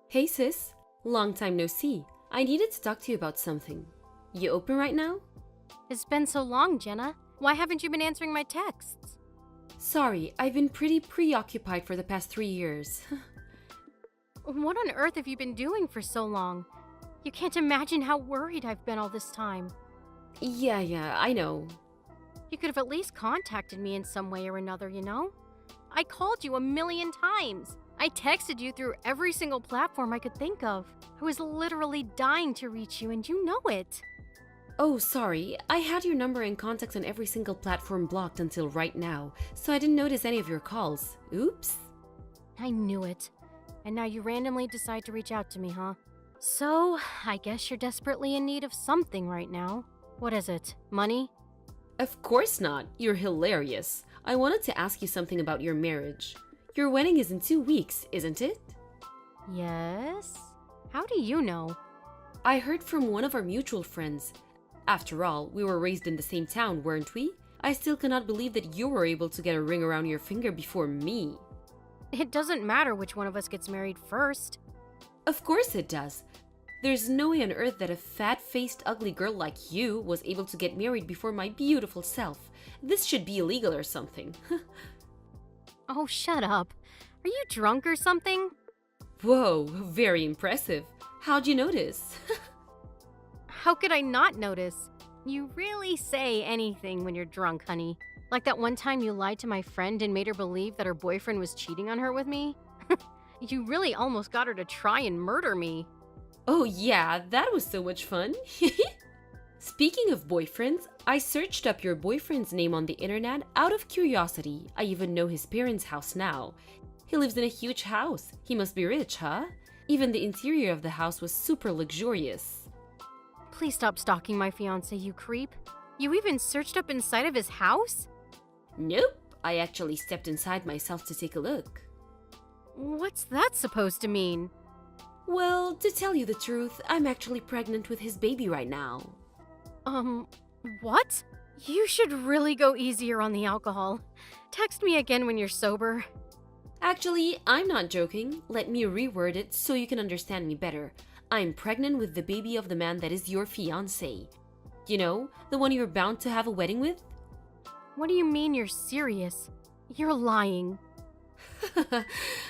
Hey sis, long time no see. I needed to talk to you about something. You open right now? It's been so long, Jenna. Why haven't you been answering my texts? Sorry, I've been pretty preoccupied for the past 3 years. What on earth have you been doing for so long? You can't imagine how worried I've been all this time. Yeah, I know. You could have at least contacted me in some way or another, you know? I called you a million times. I texted you through every single platform I could think of. I was literally dying to reach you, and you know it. Oh, sorry. I had your number and contacts on every single platform blocked until right now, so I didn't notice any of your calls. Oops. I knew it. And now you randomly decide to reach out to me, huh? So, I guess you're desperately in need of something right now. What is it? Money? Of course not. You're hilarious. I wanted to ask you something about your marriage. Your wedding is in 2 weeks, isn't it? Yes? How do you know? I heard from one of our mutual friends. After all, we were raised in the same town, weren't we? I still cannot believe that you were able to get a ring around your finger before me. It doesn't matter which one of us gets married first. Of course it does. There's no way on earth that a fat-faced ugly girl like you was able to get married before my beautiful self. This should be illegal or something. Oh, shut up. Are you drunk or something? Whoa, very impressive. How'd you notice? How could I not notice? You really say anything when you're drunk, honey. Like that one time you lied to my friend and made her believe that her boyfriend was cheating on her with me. You really almost got her to try and murder me. Oh yeah, that was so much fun. Speaking of boyfriends, I searched up your boyfriend's name on the internet out of curiosity. I even know his parents' house now. He lives in a huge house. He must be rich, huh? Even the interior of the house was super luxurious. Please stop stalking my fiancé, you creep. You even searched up inside of his house? Nope, I actually stepped inside myself to take a look. What's that supposed to mean? Well, to tell you the truth, I'm actually pregnant with his baby right now. What? You should really go easier on the alcohol. Text me again when you're sober. Actually, I'm not joking. Let me reword it so you can understand me better. I'm pregnant with the baby of the man that is your fiancé. You know, the one you're bound to have a wedding with? What do you mean you're serious? You're lying.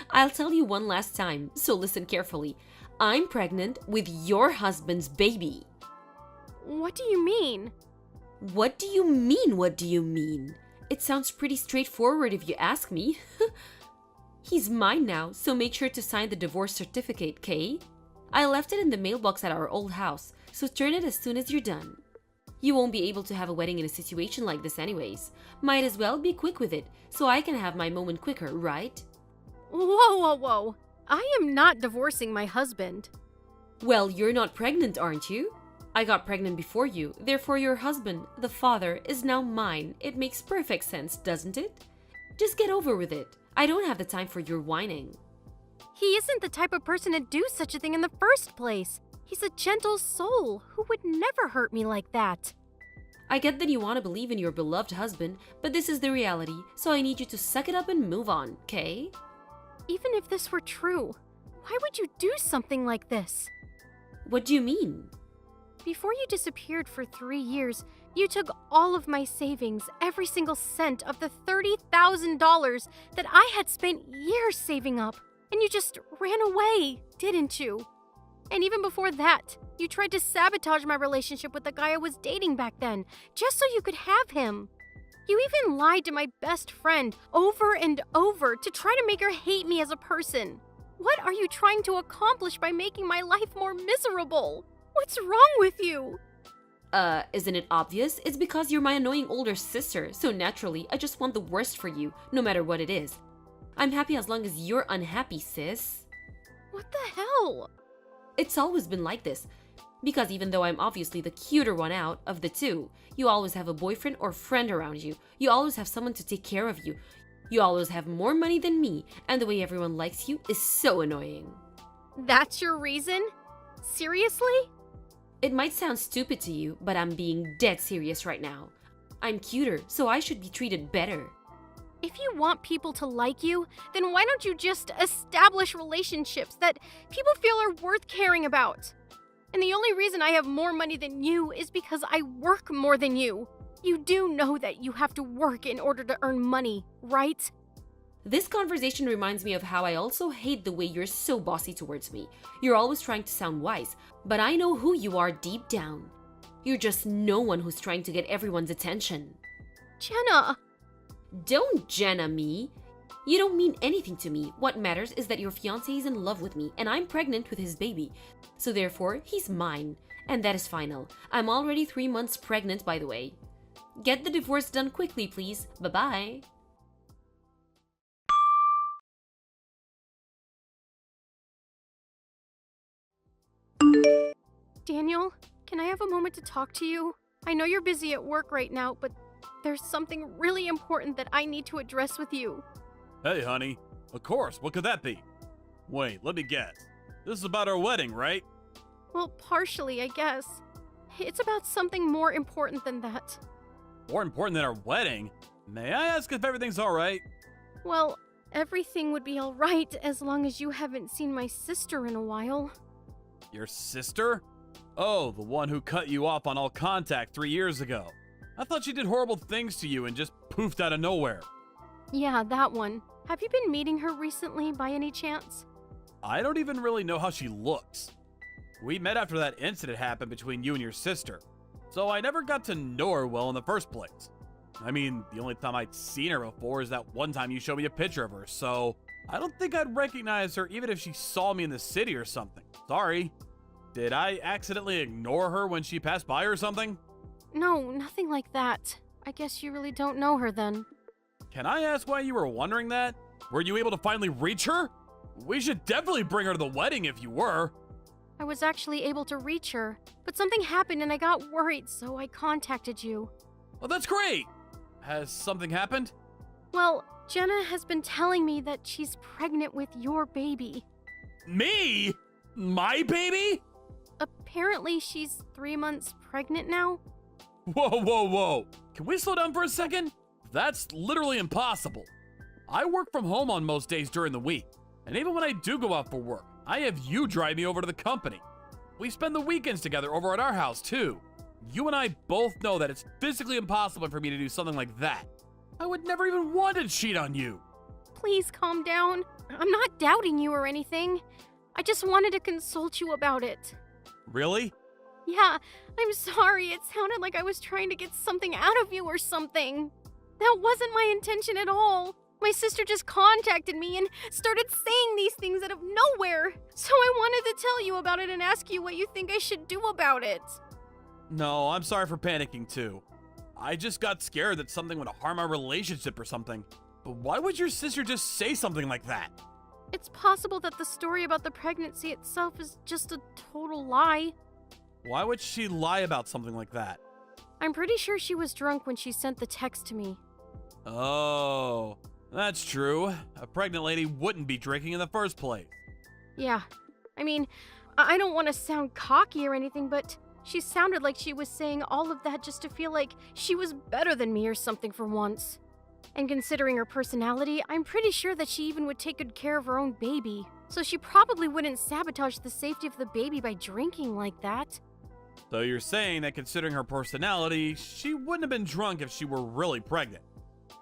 I'll tell you one last time, so listen carefully. I'm pregnant with your husband's baby. What do you mean? What do you mean, what do you mean? It sounds pretty straightforward if you ask me. He's mine now, so make sure to sign the divorce certificate, Kay? I left it in the mailbox at our old house, so turn it as soon as you're done. You won't be able to have a wedding in a situation like this anyways. Might as well be quick with it, so I can have my moment quicker, right? Whoa. I am not divorcing my husband. Well, you're not pregnant, aren't you? I got pregnant before you, therefore your husband, the father, is now mine. It makes perfect sense, doesn't it? Just get over with it. I don't have the time for your whining. He isn't the type of person to do such a thing in the first place. He's a gentle soul who would never hurt me like that. I get that you want to believe in your beloved husband, but this is the reality, so I need you to suck it up and move on, okay? Even if this were true, why would you do something like this? What do you mean? Before you disappeared for 3 years, you took all of my savings, every single cent of the $30,000 that I had spent years saving up, and you just ran away, didn't you? And even before that, you tried to sabotage my relationship with the guy I was dating back then, just so you could have him. You even lied to my best friend over and over to try to make her hate me as a person. What are you trying to accomplish by making my life more miserable? What's wrong with you? Isn't it obvious? It's because you're my annoying older sister, so naturally, I just want the worst for you, no matter what it is. I'm happy as long as you're unhappy, sis. What the hell? It's always been like this. Because even though I'm obviously the cuter one out of the two, you always have a boyfriend or friend around you. You always have someone to take care of you. You always have more money than me, and the way everyone likes you is so annoying. That's your reason? Seriously? It might sound stupid to you, but I'm being dead serious right now. I'm cuter, so I should be treated better. If you want people to like you, then why don't you just establish relationships that people feel are worth caring about? And the only reason I have more money than you is because I work more than you. You do know that you have to work in order to earn money, right? This conversation reminds me of how I also hate the way you're so bossy towards me. You're always trying to sound wise, but I know who you are deep down. You're just no one who's trying to get everyone's attention. Jenna! Don't Jenna me. You don't mean anything to me. What matters is that your fiancé is in love with me and I'm pregnant with his baby. So therefore, he's mine. And that is final. I'm already 3 months pregnant, by the way. Get the divorce done quickly, please. Bye-bye. Daniel, can I have a moment to talk to you? I know you're busy at work right now, but there's something really important that I need to address with you. Hey, honey. Of course, what could that be? Wait, let me guess. This is about our wedding, right? Well, partially, I guess. It's about something more important than that. More important than our wedding? May I ask if everything's alright? Well, everything would be alright as long as you haven't seen my sister in a while. Your sister? Oh, the one who cut you off on all contact 3 years ago. I thought she did horrible things to you and just poofed out of nowhere. Yeah, that one. Have you been meeting her recently by any chance? I don't even really know how she looks. We met after that incident happened between you and your sister, so I never got to know her well in the first place. I mean, the only time I'd seen her before is that one time you showed me a picture of her, so I don't think I'd recognize her even if she saw me in the city or something. Sorry. Did I accidentally ignore her when she passed by or something? No, nothing like that. I guess you really don't know her then. Can I ask why you were wondering that? Were you able to finally reach her? We should definitely bring her to the wedding if you were. I was actually able to reach her, but something happened and I got worried, so I contacted you. Oh, that's great! Has something happened? Well, Jenna has been telling me that she's pregnant with your baby. Me? My baby? Apparently, she's 3 months pregnant now. Whoa, whoa, whoa. Can we slow down for a second? That's literally impossible. I work from home on most days during the week, and even when I do go out for work, I have you drive me over to the company. We spend the weekends together over at our house, too. You and I both know that it's physically impossible for me to do something like that. I would never even want to cheat on you. Please calm down. I'm not doubting you or anything. I just wanted to consult you about it. Really? Yeah, I'm sorry. It sounded like I was trying to get something out of you or something. That wasn't my intention at all. My sister just contacted me and started saying these things out of nowhere. So I wanted to tell you about it and ask you what you think I should do about it. No, I'm sorry for panicking too. I just got scared that something would harm our relationship or something. But why would your sister just say something like that? It's possible that the story about the pregnancy itself is just a total lie. Why would she lie about something like that? I'm pretty sure she was drunk when she sent the text to me. Oh, that's true. A pregnant lady wouldn't be drinking in the first place. Yeah, I mean, I don't want to sound cocky or anything, but she sounded like she was saying all of that just to feel like she was better than me or something for once. And considering her personality, I'm pretty sure that she even would take good care of her own baby. So she probably wouldn't sabotage the safety of the baby by drinking like that. So you're saying that considering her personality, she wouldn't have been drunk if she were really pregnant.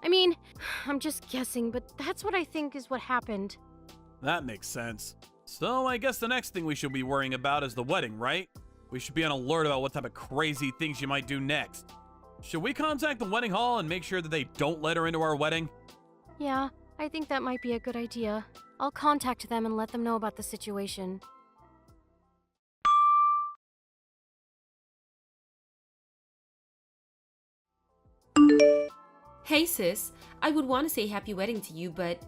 I mean, I'm just guessing, but that's what I think is what happened. That makes sense. So I guess the next thing we should be worrying about is the wedding, right? We should be on alert about what type of crazy things she might do next. Should we contact the wedding hall and make sure that they don't let her into our wedding? Yeah, I think that might be a good idea. I'll contact them and let them know about the situation. Hey sis, I would want to say happy wedding to you, but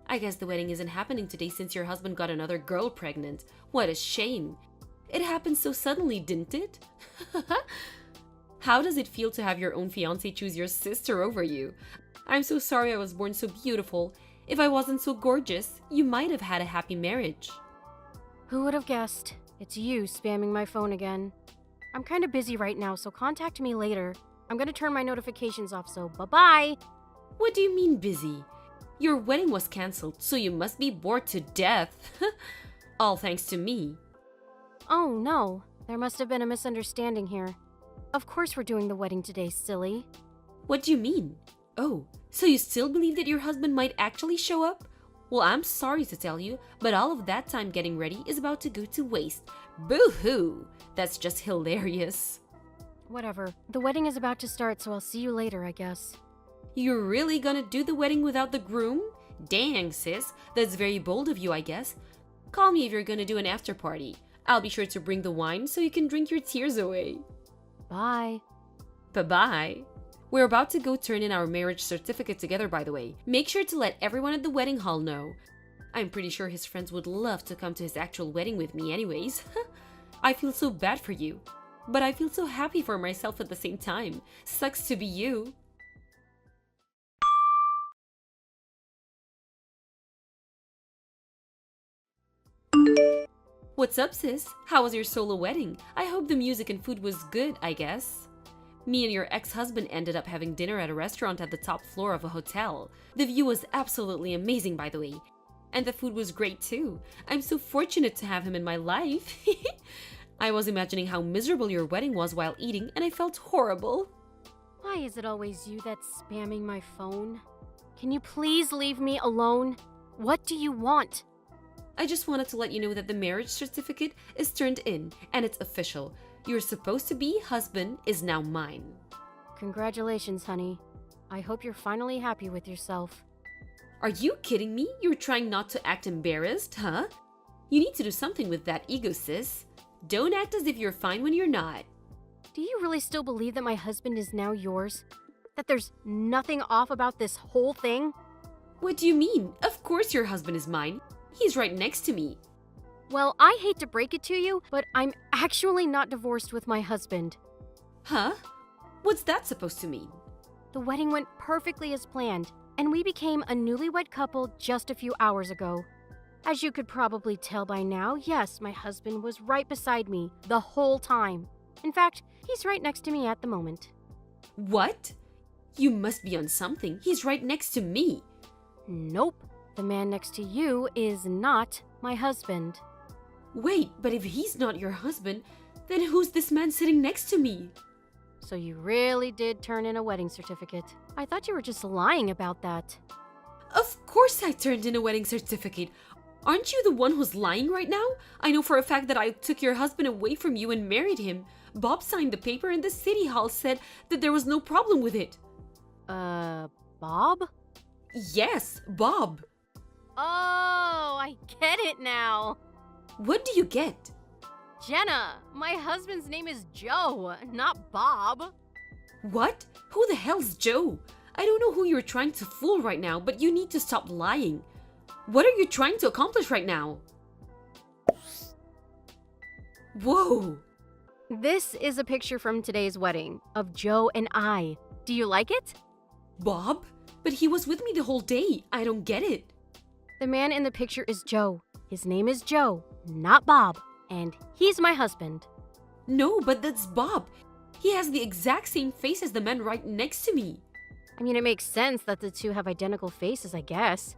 I guess the wedding isn't happening today since your husband got another girl pregnant. What a shame. It happened so suddenly, didn't it? How does it feel to have your own fiancé choose your sister over you? I'm so sorry I was born so beautiful. If I wasn't so gorgeous, you might have had a happy marriage. Who would have guessed? It's you spamming my phone again. I'm kind of busy right now, so contact me later. I'm gonna turn my notifications off, so bye-bye! What do you mean busy? Your wedding was cancelled, so you must be bored to death. All thanks to me. Oh no, there must have been a misunderstanding here. Of course we're doing the wedding today, silly. What do you mean? Oh, so you still believe that your husband might actually show up? Well, I'm sorry to tell you, but all of that time getting ready is about to go to waste. Boo-hoo! That's just hilarious. Whatever. The wedding is about to start, so I'll see you later, I guess. You're really gonna do the wedding without the groom? Dang, sis. That's very bold of you, I guess. Call me if you're gonna do an after party. I'll be sure to bring the wine so you can drink your tears away. Bye. Bye-bye. We're about to go turn in our marriage certificate together, by the way. Make sure to let everyone at the wedding hall know. I'm pretty sure his friends would love to come to his actual wedding with me anyways. I feel so bad for you. But I feel so happy for myself at the same time. Sucks to be you. What's up, sis? How was your solo wedding? I hope the music and food was good, I guess. Me and your ex-husband ended up having dinner at a restaurant at the top floor of a hotel. The view was absolutely amazing, by the way. And the food was great too. I'm so fortunate to have him in my life. I was imagining how miserable your wedding was while eating, and I felt horrible. Why is it always you that's spamming my phone? Can you please leave me alone? What do you want? I just wanted to let you know that the marriage certificate is turned in, and it's official. Your supposed-to-be husband is now mine. Congratulations, honey. I hope you're finally happy with yourself. Are you kidding me? You're trying not to act embarrassed, huh? You need to do something with that ego, sis. Don't act as if you're fine when you're not. Do you really still believe that my husband is now yours? That there's nothing off about this whole thing? What do you mean? Of course your husband is mine. He's right next to me. Well, I hate to break it to you, but I'm actually not divorced with my husband. Huh? What's that supposed to mean? The wedding went perfectly as planned, and we became a newlywed couple just a few hours ago. As you could probably tell by now, yes, my husband was right beside me the whole time. In fact, he's right next to me at the moment. What? You must be on something. He's right next to me. Nope. The man next to you is not my husband. Wait, but if he's not your husband, then who's this man sitting next to me? So you really did turn in a wedding certificate. I thought you were just lying about that. Of course I turned in a wedding certificate. Aren't you the one who's lying right now? I know for a fact that I took your husband away from you and married him. Bob signed the paper and the city hall said that there was no problem with it. Bob? Yes, Bob. Oh, I get it now. What do you get? Jenna, my husband's name is Joe, not Bob. What? Who the hell's Joe? I don't know who you're trying to fool right now, but you need to stop lying. What are you trying to accomplish right now? Whoa! This is a picture from today's wedding of Joe and I. Do you like it? Bob? But he was with me the whole day. I don't get it. The man in the picture is Joe. His name is Joe, not Bob, and he's my husband. No, but that's Bob. He has the exact same face as the man right next to me. I mean, it makes sense that the two have identical faces, I guess.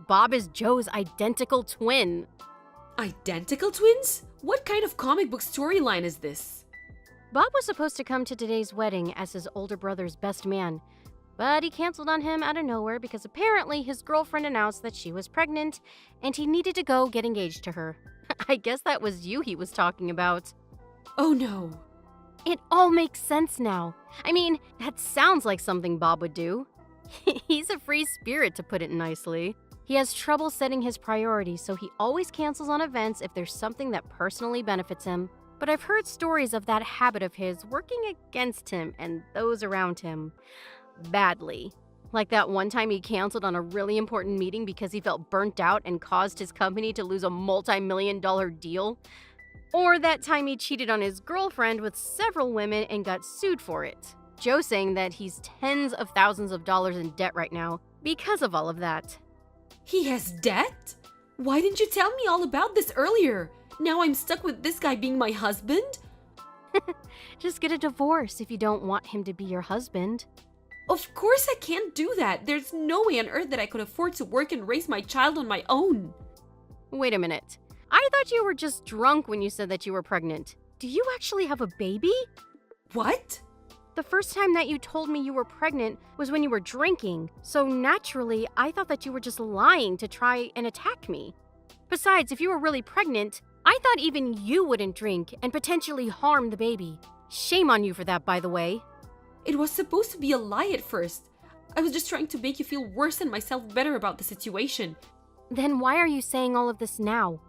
Bob is Joe's identical twin. Identical twins? What kind of comic book storyline is this? Bob was supposed to come to today's wedding as his older brother's best man, but he canceled on him out of nowhere because apparently his girlfriend announced that she was pregnant and he needed to go get engaged to her. I guess that was you he was talking about. Oh no. It all makes sense now. I mean, that sounds like something Bob would do. He's a free spirit, to put it nicely. He has trouble setting his priorities, so he always cancels on events if there's something that personally benefits him. But I've heard stories of that habit of his working against him and those around him. Badly. Like that one time he canceled on a really important meeting because he felt burnt out and caused his company to lose a multi-million-dollar deal. Or that time he cheated on his girlfriend with several women and got sued for it. Joe saying that he's tens of thousands of dollars in debt right now because of all of that. He has debt? Why didn't you tell me all about this earlier? Now I'm stuck with this guy being my husband? Just get a divorce if you don't want him to be your husband. Of course I can't do that. There's no way on earth that I could afford to work and raise my child on my own. Wait a minute. I thought you were just drunk when you said that you were pregnant. Do you actually have a baby? What? The first time that you told me you were pregnant was when you were drinking, so naturally, I thought that you were just lying to try and attack me. Besides, if you were really pregnant, I thought even you wouldn't drink and potentially harm the baby. Shame on you for that, by the way. It was supposed to be a lie at first. I was just trying to make you feel worse and myself better about the situation. Then why are you saying all of this now?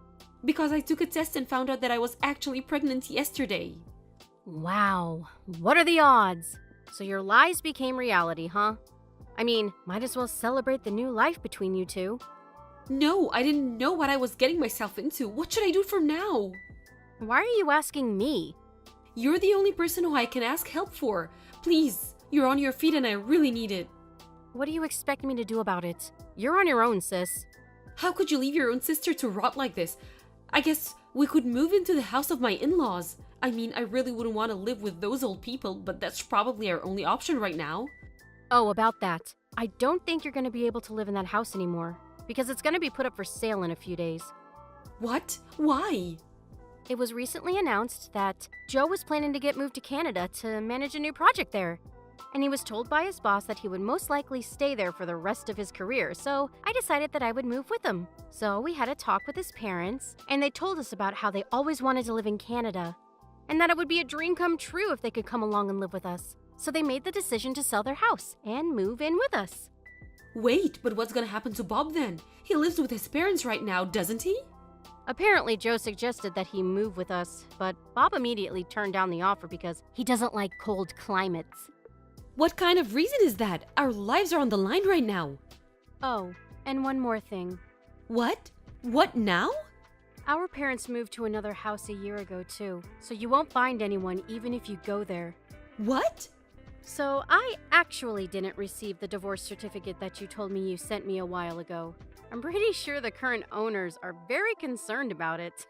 Because I took a test and found out that I was actually pregnant yesterday. Wow, what are the odds? So your lies became reality, huh? I mean, might as well celebrate the new life between you two. No, I didn't know what I was getting myself into. What should I do from now? Why are you asking me? You're the only person who I can ask help for. Please, you're on your feet and I really need it. What do you expect me to do about it? You're on your own, sis. How could you leave your own sister to rot like this? I guess we could move into the house of my in-laws. I mean, I really wouldn't want to live with those old people, but that's probably our only option right now. Oh, about that. I don't think you're going to be able to live in that house anymore, because it's going to be put up for sale in a few days. What? Why? It was recently announced that Joe was planning to get moved to Canada to manage a new project there. And he was told by his boss that he would most likely stay there for the rest of his career, so I decided that I would move with him. So we had a talk with his parents, and they told us about how they always wanted to live in Canada, and that it would be a dream come true if they could come along and live with us. So they made the decision to sell their house and move in with us. Wait, but what's gonna happen to Bob then? He lives with his parents right now, doesn't he? Apparently, Joe suggested that he move with us, but Bob immediately turned down the offer because he doesn't like cold climates. What kind of reason is that? Our lives are on the line right now. Oh, and one more thing. What? What now? Our parents moved to another house a year ago too, so you won't find anyone even if you go there. What? So I actually didn't receive the divorce certificate that you told me you sent me a while ago. I'm pretty sure the current owners are very concerned about it.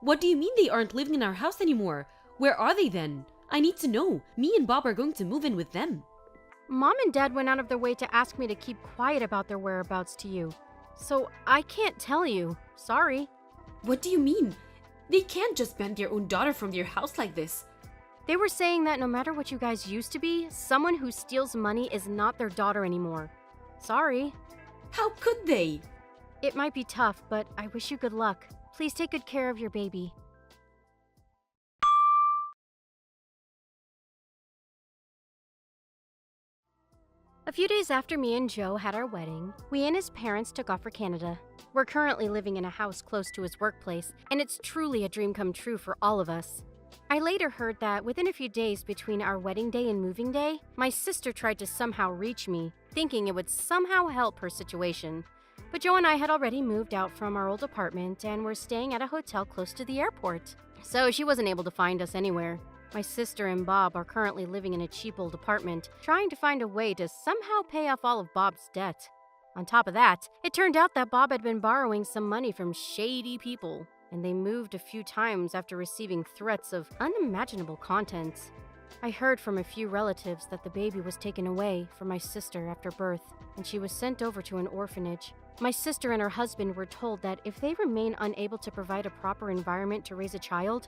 What do you mean they aren't living in our house anymore? Where are they then? I need to know. Me and Bob are going to move in with them. Mom and Dad went out of their way to ask me to keep quiet about their whereabouts to you. So I can't tell you. Sorry. What do you mean? They can't just ban their own daughter from their house like this. They were saying that no matter what you guys used to be, someone who steals money is not their daughter anymore. Sorry. How could they? It might be tough, but I wish you good luck. Please take good care of your baby. A few days after me and Joe had our wedding, we and his parents took off for Canada. We're currently living in a house close to his workplace, and it's truly a dream come true for all of us. I later heard that within a few days between our wedding day and moving day, my sister tried to somehow reach me, thinking it would somehow help her situation. But Joe and I had already moved out from our old apartment and were staying at a hotel close to the airport, so she wasn't able to find us anywhere. My sister and Bob are currently living in a cheap old apartment, trying to find a way to somehow pay off all of Bob's debt. On top of that, it turned out that Bob had been borrowing some money from shady people, and they moved a few times after receiving threats of unimaginable contents. I heard from a few relatives that the baby was taken away from my sister after birth, and she was sent over to an orphanage. My sister and her husband were told that if they remain unable to provide a proper environment to raise a child,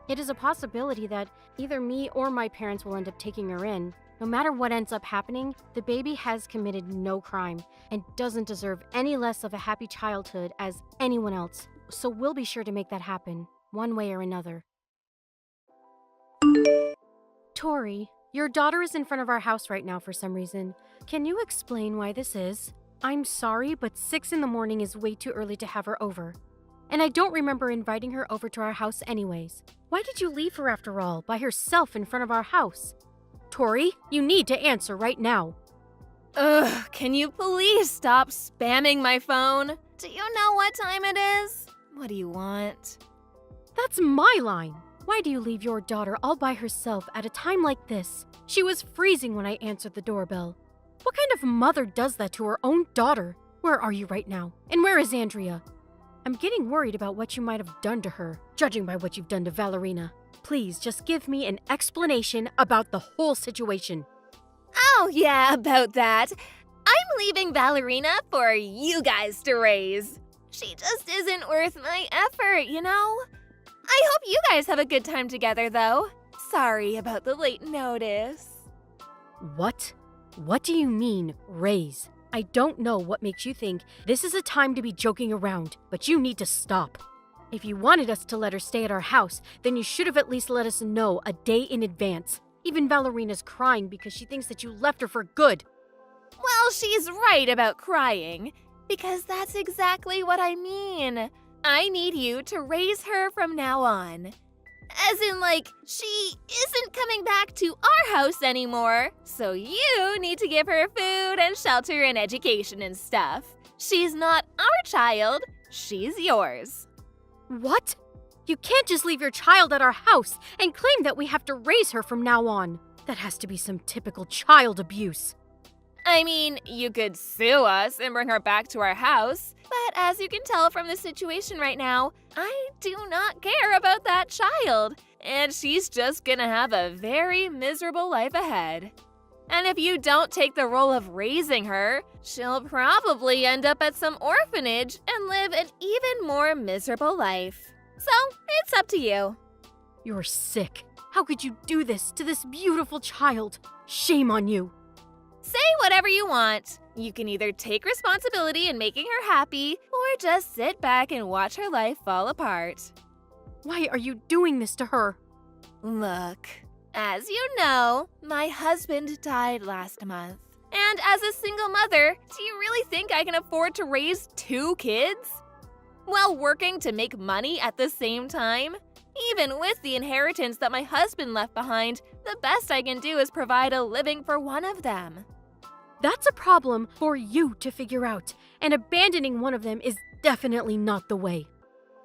it is a possibility that either me or my parents will end up taking her in. No matter what ends up happening, the baby has committed no crime and doesn't deserve any less of a happy childhood as anyone else. So we'll be sure to make that happen, one way or another. Tori, your daughter is in front of our house right now for some reason. Can you explain why this is? I'm sorry, but 6 in the morning is way too early to have her over. And I don't remember inviting her over to our house anyways. Why did you leave her after all, by herself in front of our house? Tori, you need to answer right now. Ugh, can you please stop spamming my phone? Do you know what time it is? What do you want? That's my line. Why do you leave your daughter all by herself at a time like this? She was freezing when I answered the doorbell. What kind of mother does that to her own daughter? Where are you right now? And where is Andrea? I'm getting worried about what you might have done to her, judging by what you've done to Valerina. Please just give me an explanation about the whole situation. Oh, yeah, about that. I'm leaving Ballerina for you guys to raise. She just isn't worth my effort, you know? I hope you guys have a good time together, though. Sorry about the late notice. What? What do you mean, raise? I don't know what makes you think this is a time to be joking around, but you need to stop. If you wanted us to let her stay at our house, then you should have at least let us know a day in advance. Even Ballerina's crying because she thinks that you left her for good. Well, she's right about crying, because that's exactly what I mean. I need you to raise her from now on. As in, like, she isn't coming back to our house anymore, so you need to give her food and shelter and education and stuff. She's not our child, she's yours. What? You can't just leave your child at our house and claim that we have to raise her from now on. That has to be some typical child abuse. I mean, you could sue us and bring her back to our house, but as you can tell from the situation right now, I do not care about that child, and she's just gonna have a very miserable life ahead. And if you don't take the role of raising her, she'll probably end up at some orphanage and live an even more miserable life. So, it's up to you. You're sick. How could you do this to this beautiful child? Shame on you. Say whatever you want. You can either take responsibility in making her happy, or just sit back and watch her life fall apart. Why are you doing this to her? Look, as you know, my husband died last month. And as a single mother, do you really think I can afford to raise 2 kids? While working to make money at the same time? Even with the inheritance that my husband left behind, the best I can do is provide a living for one of them. That's a problem for you to figure out, and abandoning one of them is definitely not the way.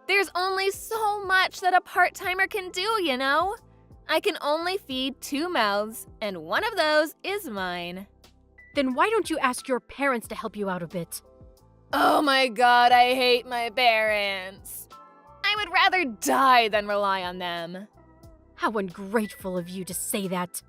There's only so much that a part-timer can do, you know? I can only feed 2 mouths, and one of those is mine. Then why don't you ask your parents to help you out a bit? Oh my god, I hate my parents. I would rather die than rely on them. How ungrateful of you to say that.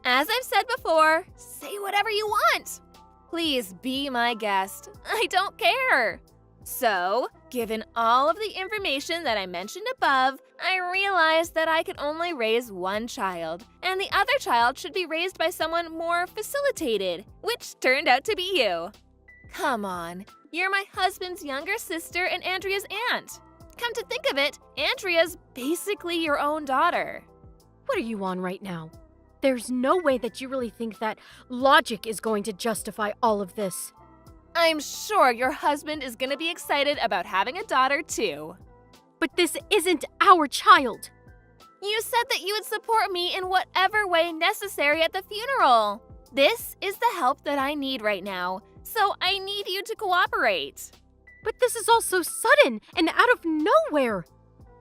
As I've said before, say whatever you want. Please be my guest. I don't care. So, given all of the information that I mentioned above, I realized that I could only raise one child, and the other child should be raised by someone more facilitated, which turned out to be you. Come on, you're my husband's younger sister and Andrea's aunt. Come to think of it, Andrea's basically your own daughter. What are you on right now? There's no way that you really think that logic is going to justify all of this. I'm sure your husband is gonna be excited about having a daughter too. But this isn't our child. You said that you would support me in whatever way necessary at the funeral. This is the help that I need right now, so I need you to cooperate. But this is all so sudden and out of nowhere.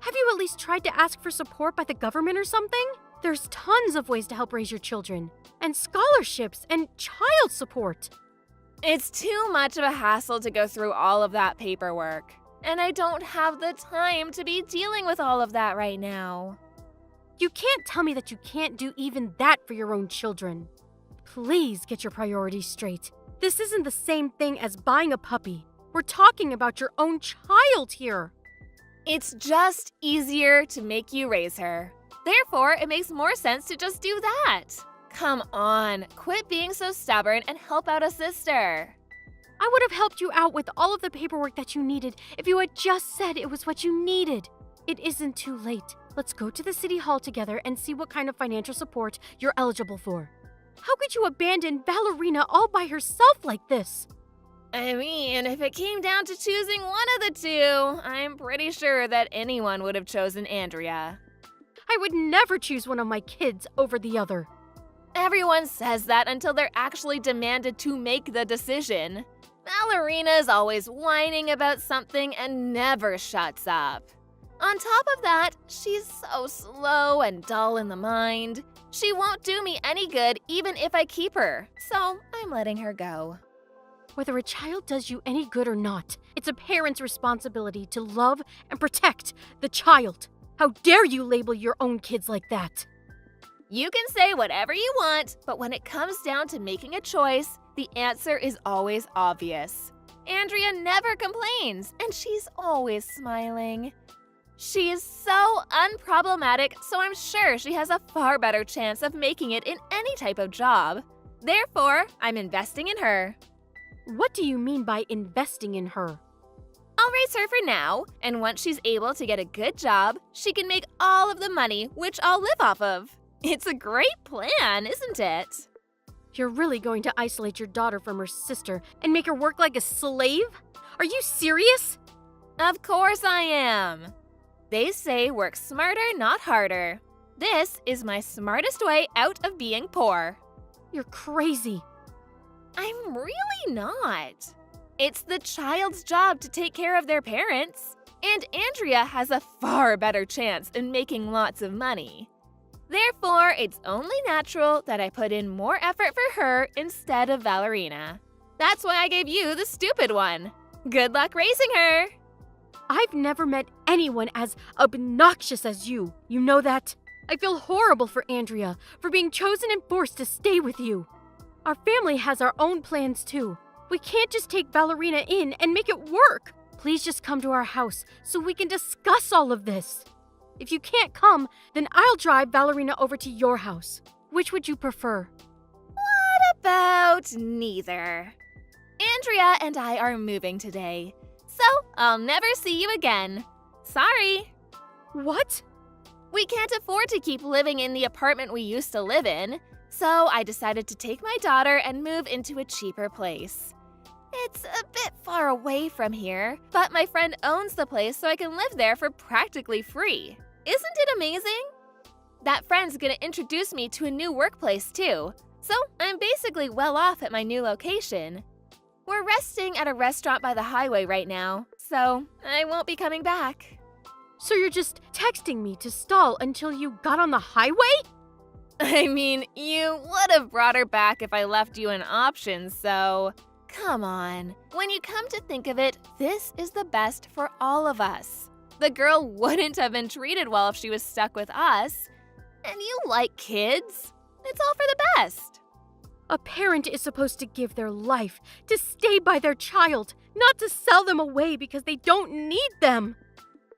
Have you at least tried to ask for support by the government or something? There's tons of ways to help raise your children, and scholarships and child support. It's too much of a hassle to go through all of that paperwork, and I don't have the time to be dealing with all of that right now. You can't tell me that you can't do even that for your own children. Please get your priorities straight. This isn't the same thing as buying a puppy. We're talking about your own child here. It's just easier to make you raise her. Therefore, it makes more sense to just do that. Come on, quit being so stubborn and help out a sister. I would have helped you out with all of the paperwork that you needed if you had just said it was what you needed. It isn't too late. Let's go to the city hall together and see what kind of financial support you're eligible for. How could you abandon Ballerina all by herself like this? I mean, if it came down to choosing one of the two, I'm pretty sure that anyone would have chosen Andrea. I would never choose one of my kids over the other. Everyone says that until they're actually demanded to make the decision. Ballerina's always whining about something and never shuts up. On top of that, she's so slow and dull in the mind. She won't do me any good even if I keep her, so I'm letting her go. Whether a child does you any good or not, it's a parent's responsibility to love and protect the child. How dare you label your own kids like that? You can say whatever you want, but when it comes down to making a choice, the answer is always obvious. Andrea never complains, and she's always smiling. She is so unproblematic, so I'm sure she has a far better chance of making it in any type of job. Therefore, I'm investing in her. What do you mean by investing in her? I'll raise her for now, and once she's able to get a good job, she can make all of the money, which I'll live off of. It's a great plan, isn't it? You're really going to isolate your daughter from her sister and make her work like a slave? Are you serious? Of course I am. They say work smarter, not harder. This is my smartest way out of being poor. You're crazy. I'm really not. It's the child's job to take care of their parents, and Andrea has a far better chance in making lots of money. Therefore, it's only natural that I put in more effort for her instead of Valerina. That's why I gave you the stupid one. Good luck raising her! I've never met anyone as obnoxious as you. You know that? I feel horrible for Andrea for being chosen and forced to stay with you. Our family has our own plans too. We can't just take Valerina in and make it work. Please just come to our house so we can discuss all of this. If you can't come, then I'll drive Valerina over to your house. Which would you prefer? What about neither? Andrea and I are moving today, so I'll never see you again. Sorry. What? We can't afford to keep living in the apartment we used to live in, so I decided to take my daughter and move into a cheaper place. It's a bit far away from here, but my friend owns the place so I can live there for practically free. Isn't it amazing? That friend's gonna introduce me to a new workplace too, so I'm basically well off at my new location. We're resting at a restaurant by the highway right now, so I won't be coming back. So you're just texting me to stall until you got on the highway? I mean, you would have brought her back if I left you an option, so… Come on. When you come to think of it, this is the best for all of us. The girl wouldn't have been treated well if she was stuck with us. And you like kids. It's all for the best. A parent is supposed to give their life to stay by their child, not to sell them away because they don't need them.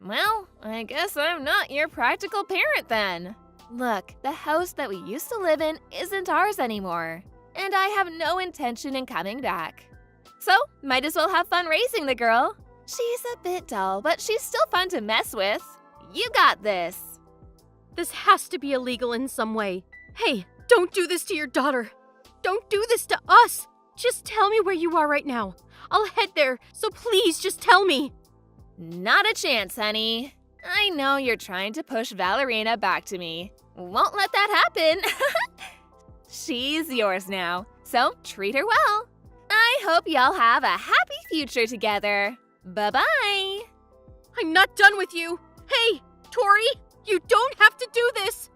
Well, I guess I'm not your practical parent then. Look, the house that we used to live in isn't ours anymore, and I have no intention in coming back. So, might as well have fun raising the girl. She's a bit dull, but she's still fun to mess with. You got this. This has to be illegal in some way. Hey, don't do this to your daughter. Don't do this to us. Just tell me where you are right now. I'll head there, so please just tell me. Not a chance, honey. I know you're trying to push Valerina back to me. Won't let that happen. She's yours now, so treat her well. I hope y'all have a happy future together. Bye-bye. I'm not done with you. Hey, Tori, you don't have to do this.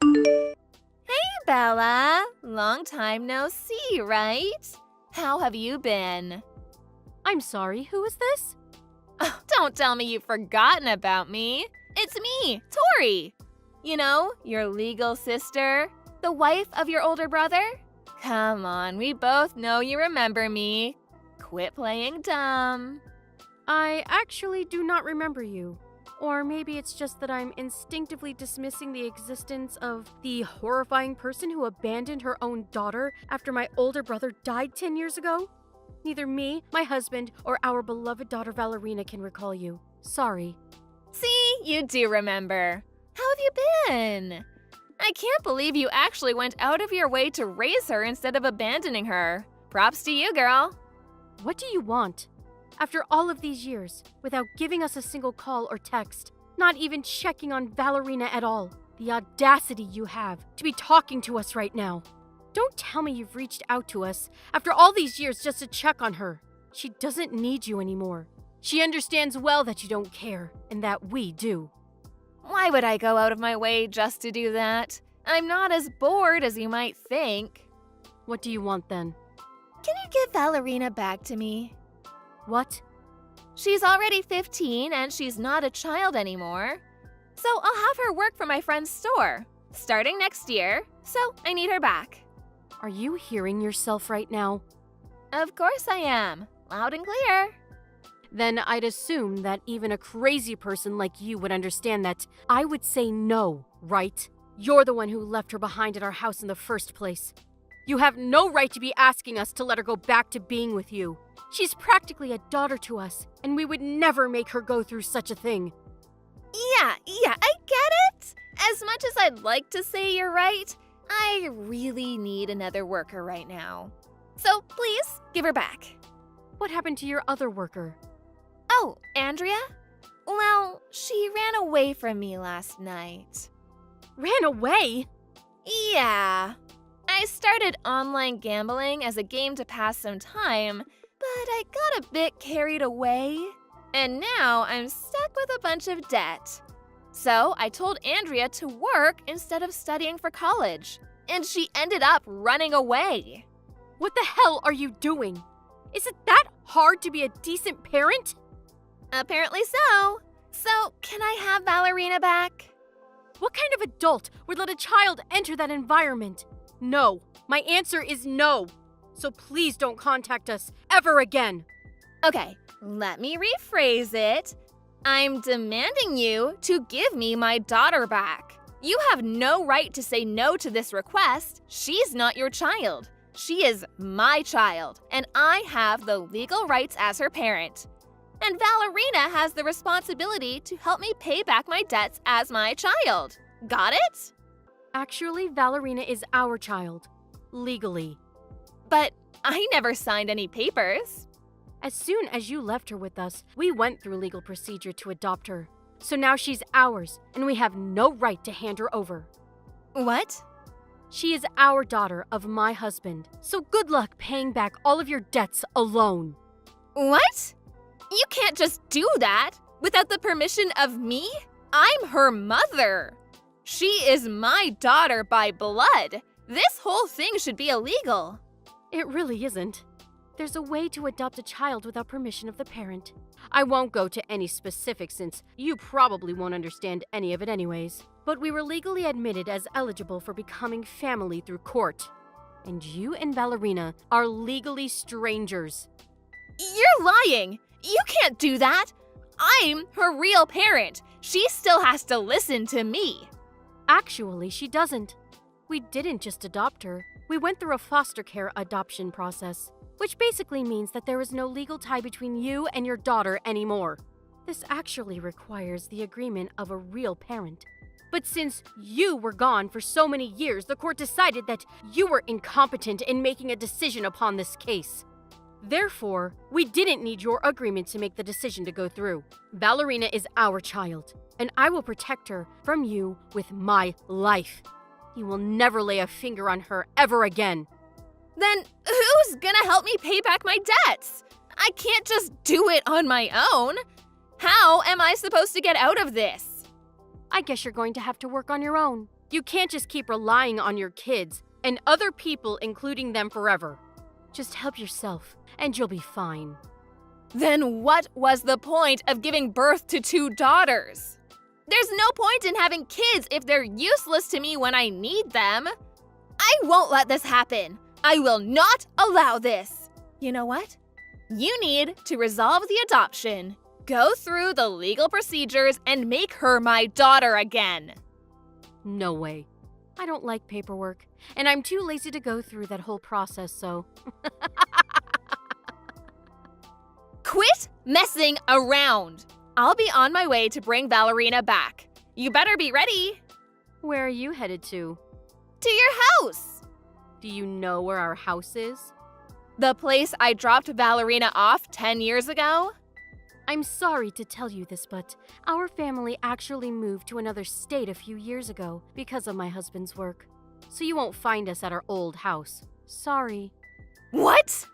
Hey, Bella. Long time no see, right? How have you been? I'm sorry, who is this? Oh, don't tell me you've forgotten about me. It's me, Tori. You know, your legal sister, the wife of your older brother. Come on, we both know you remember me. Quit playing dumb. I actually do not remember you. Or maybe it's just that I'm instinctively dismissing the existence of the horrifying person who abandoned her own daughter after my older brother died 10 years ago. Neither me, my husband, or our beloved daughter Valerina can recall you. Sorry. See, you do remember. How have you been? I can't believe you actually went out of your way to raise her instead of abandoning her. Props to you, girl. What do you want? After all of these years, without giving us a single call or text, not even checking on Valerina at all, the audacity you have to be talking to us right now. Don't tell me you've reached out to us after all these years just to check on her. She doesn't need you anymore. She understands well that you don't care, and that we do. Why would I go out of my way just to do that? I'm not as bored as you might think. What do you want then? Can you give Valerina back to me? What? She's already 15 and she's not a child anymore. So I'll have her work for my friend's store, starting next year, so I need her back. Are you hearing yourself right now? Of course I am. Loud and clear. Then I'd assume that even a crazy person like you would understand that I would say no, right? You're the one who left her behind at our house in the first place. You have no right to be asking us to let her go back to being with you. She's practically a daughter to us, and we would never make her go through such a thing. Yeah, I get it. As much as I'd like to say you're right, I really need another worker right now. So please, give her back. What happened to your other worker? Oh, Andrea? Well, she ran away from me last night. Ran away? Yeah. I started online gambling as a game to pass some time, but I got a bit carried away. And now I'm stuck with a bunch of debt. So I told Andrea to work instead of studying for college. And she ended up running away. What the hell are you doing? Is it that hard to be a decent parent? Apparently so. So, can I have Ballerina back? What kind of adult would let a child enter that environment? No. My answer is no. So please don't contact us ever again. Okay, let me rephrase it. I'm demanding you to give me my daughter back. You have no right to say no to this request. She's not your child. She is my child, and I have the legal rights as her parent. And Ballerina has the responsibility to help me pay back my debts as my child. Got it? Actually, Ballerina is our child. Legally. But I never signed any papers. As soon as you left her with us, we went through legal procedure to adopt her. So now she's ours, and we have no right to hand her over. What? She is our daughter of my husband, so good luck paying back all of your debts alone. What? You can't just do that without the permission of me? I'm her mother. She is my daughter by blood. This whole thing should be illegal. It really isn't. There's a way to adopt a child without permission of the parent. I won't go to any specifics since you probably won't understand any of it anyways. But we were legally admitted as eligible for becoming family through court. And you and Ballerina are legally strangers. You're lying! You can't do that! I'm her real parent. She still has to listen to me. Actually, she doesn't. We didn't just adopt her. We went through a foster care adoption process, which basically means that there is no legal tie between you and your daughter anymore. This actually requires the agreement of a real parent. But since you were gone for so many years, the court decided that you were incompetent in making a decision upon this case. Therefore, we didn't need your agreement to make the decision to go through. Ballerina is our child, and I will protect her from you with my life. You will never lay a finger on her ever again. Then who's gonna help me pay back my debts? I can't just do it on my own. How am I supposed to get out of this? I guess you're going to have to work on your own. You can't just keep relying on your kids and other people, including them, forever. Just help yourself, and you'll be fine. Then what was the point of giving birth to 2 daughters? There's no point in having kids if they're useless to me when I need them. I won't let this happen. I will not allow this. You know what? You need to resolve the adoption, go through the legal procedures, and make her my daughter again. No way. I don't like paperwork, and I'm too lazy to go through that whole process, so... Quit messing around. I'll be on my way to bring Ballerina back. You better be ready. Where are you headed to? To your house. Do you know where our house is? The place I dropped Ballerina off 10 years ago? I'm sorry to tell you this, but our family actually moved to another state a few years ago because of my husband's work. So you won't find us at our old house. Sorry. What?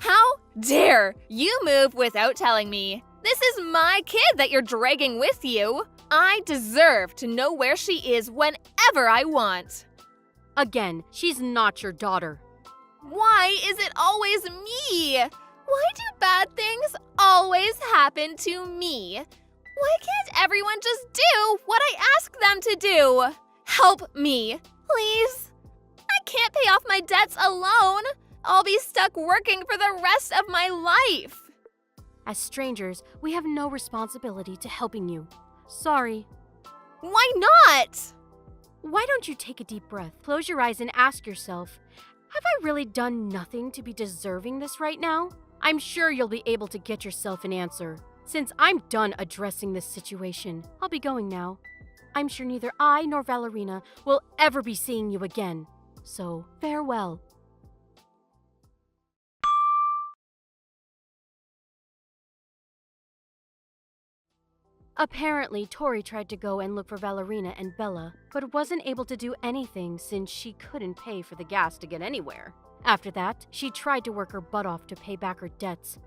How dare you move without telling me? This is my kid that you're dragging with you. I deserve to know where she is whenever I want. Again, she's not your daughter. Why is it always me? Why do bad things always happen to me? Why can't everyone just do what I ask them to do? Help me, please. I can't pay off my debts alone. I'll be stuck working for the rest of my life. As strangers, we have no responsibility to helping you. Sorry. Why not? Why don't you take a deep breath, close your eyes, and ask yourself, have I really done nothing to be deserving this right now? I'm sure you'll be able to get yourself an answer. Since I'm done addressing this situation, I'll be going now. I'm sure neither I nor Valerina will ever be seeing you again. So, farewell. Apparently, Tori tried to go and look for Valerina and Bella, but wasn't able to do anything since she couldn't pay for the gas to get anywhere. After that, she tried to work her butt off to pay back her debts,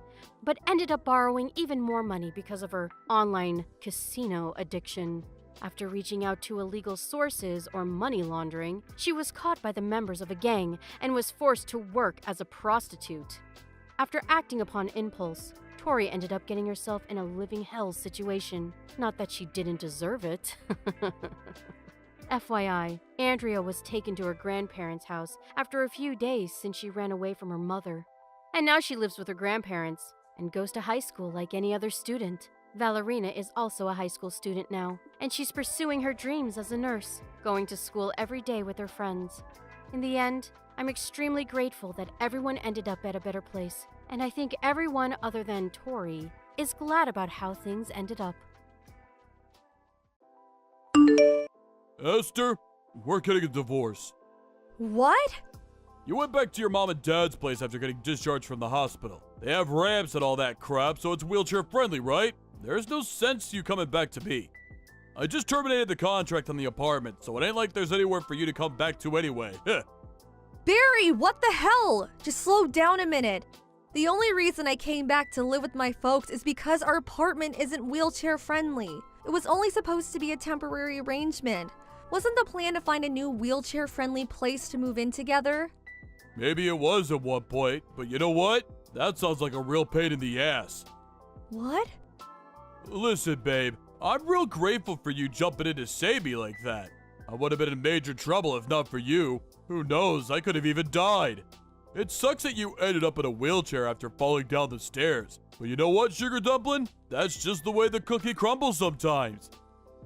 but ended up borrowing even more money because of her online casino addiction. After reaching out to illegal sources or money laundering, she was caught by the members of a gang and was forced to work as a prostitute. After acting upon impulse, Tori ended up getting herself in a living hell situation. Not that she didn't deserve it. FYI, Andrea was taken to her grandparents' house after a few days since she ran away from her mother. And now she lives with her grandparents and goes to high school like any other student. Valerina is also a high school student now, and she's pursuing her dreams as a nurse, going to school every day with her friends. In the end, I'm extremely grateful that everyone ended up at a better place, and I think everyone other than Tori is glad about how things ended up. Esther, we're getting a divorce. What? You went back to your mom and dad's place after getting discharged from the hospital. They have ramps and all that crap, so it's wheelchair friendly, right? There's no sense to you coming back to me. I just terminated the contract on the apartment, so it ain't like there's anywhere for you to come back to anyway. Barry, what the hell? Just slow down a minute. The only reason I came back to live with my folks is because our apartment isn't wheelchair friendly. It was only supposed to be a temporary arrangement. Wasn't the plan to find a new wheelchair friendly place to move in together? Maybe it was at one point, but you know what? That sounds like a real pain in the ass. What? Listen, babe, I'm real grateful for you jumping in to save me like that. I would have been in major trouble if not for you. Who knows, I could have even died. It sucks that you ended up in a wheelchair after falling down the stairs. But you know what, Sugar Dumpling? That's just the way the cookie crumbles sometimes.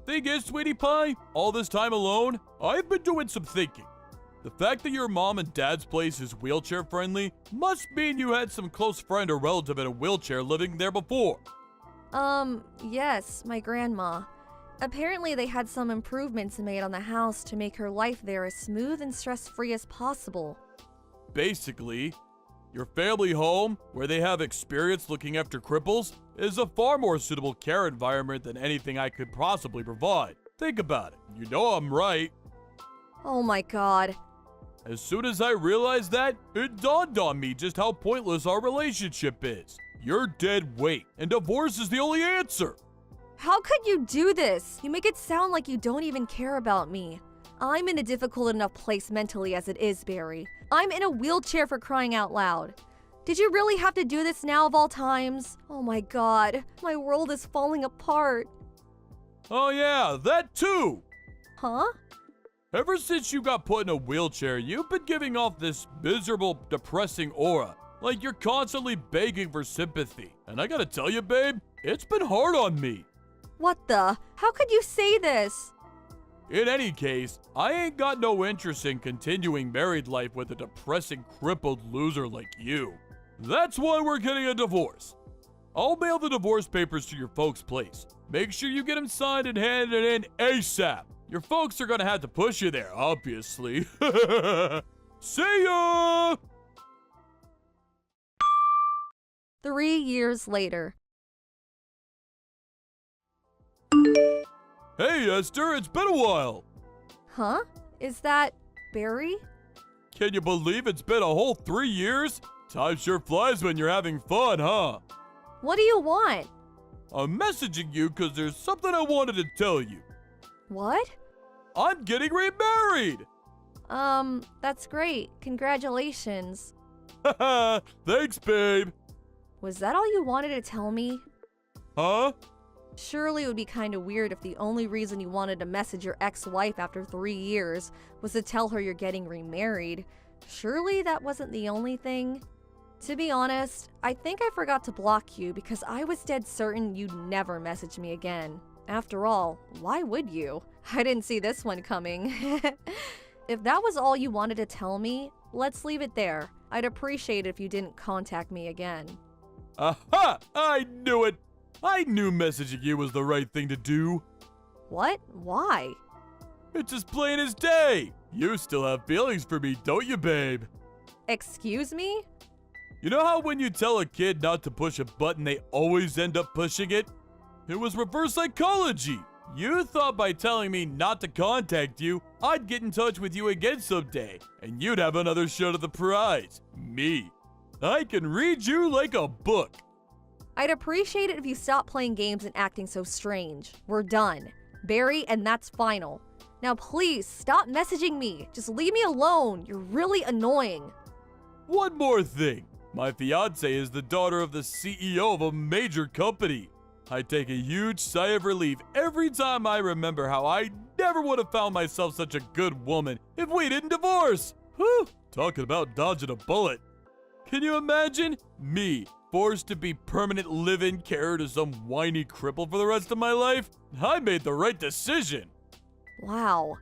Thing is, Sweetie Pie, all this time alone, I've been doing some thinking. The fact that your mom and dad's place is wheelchair friendly must mean you had some close friend or relative in a wheelchair living there before. Yes, my grandma. Apparently they had some improvements made on the house to make her life there as smooth and stress-free as possible. Basically, your family home, where they have experience looking after cripples, is a far more suitable care environment than anything I could possibly provide. Think about it. You know I'm right. Oh my god. As soon as I realized that, it dawned on me just how pointless our relationship is. You're dead weight, and divorce is the only answer. How could you do this? You make it sound like you don't even care about me. I'm in a difficult enough place mentally as it is, Barry. I'm in a wheelchair for crying out loud. Did you really have to do this now of all times? Oh my god, my world is falling apart. Oh yeah, that too! Huh? Ever since you got put in a wheelchair, you've been giving off this miserable, depressing aura. Like you're constantly begging for sympathy. And I gotta tell you, babe, it's been hard on me. What the? How could you say this? In any case, I ain't got no interest in continuing married life with a depressing, crippled loser like you. That's why we're getting a divorce. I'll mail the divorce papers to your folks' place. Make sure you get them signed and handed in ASAP. Your folks are gonna have to push you there, obviously. See ya! 3 years later. Hey, Esther, it's been a while. Huh? Is that Barry? Can you believe it's been a whole 3 years? Time sure flies when you're having fun, huh? What do you want? I'm messaging you because there's something I wanted to tell you. What? I'm getting remarried! That's great. Congratulations. Haha, thanks, babe. Was that all you wanted to tell me? Huh? Surely it would be kinda weird if the only reason you wanted to message your ex-wife after 3 years was to tell her you're getting remarried. Surely that wasn't the only thing? To be honest, I think I forgot to block you because I was dead certain you'd never message me again. After all, why would you? I didn't see this one coming. If that was all you wanted to tell me, let's leave it there. I'd appreciate it if you didn't contact me again. Aha! I knew it! I knew messaging you was the right thing to do. What? Why? It's as plain as day. You still have feelings for me, don't you, babe? Excuse me? You know how when you tell a kid not to push a button, they always end up pushing it? It was reverse psychology. You thought by telling me not to contact you, I'd get in touch with you again someday, and you'd have another shot at the prize. Me. I can read you like a book. I'd appreciate it if you stopped playing games and acting so strange. We're done. Barry, and that's final. Now please, stop messaging me. Just leave me alone. You're really annoying. One more thing. My fiance is the daughter of the CEO of a major company. I take a huge sigh of relief every time I remember how I never would have found myself such a good woman if we didn't divorce. Whew, talking about dodging a bullet. Can you imagine? Me, forced to be permanent live-in carer to some whiny cripple for the rest of my life? I made the right decision. Wow.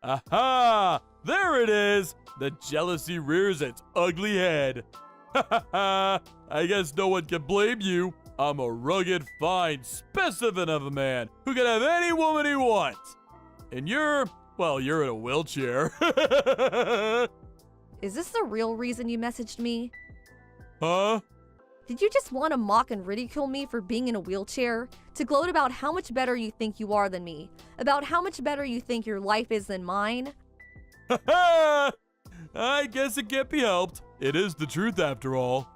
Aha! There it is! The jealousy rears its ugly head. Ha ha ha! I guess no one can blame you. I'm a rugged, fine specimen of a man who can have any woman he wants. And you're in a wheelchair. Is this the real reason you messaged me? Huh? Did you just want to mock and ridicule me for being in a wheelchair? To gloat about how much better you think you are than me? About how much better you think your life is than mine? Ha ha! I guess it can't be helped. It is the truth after all.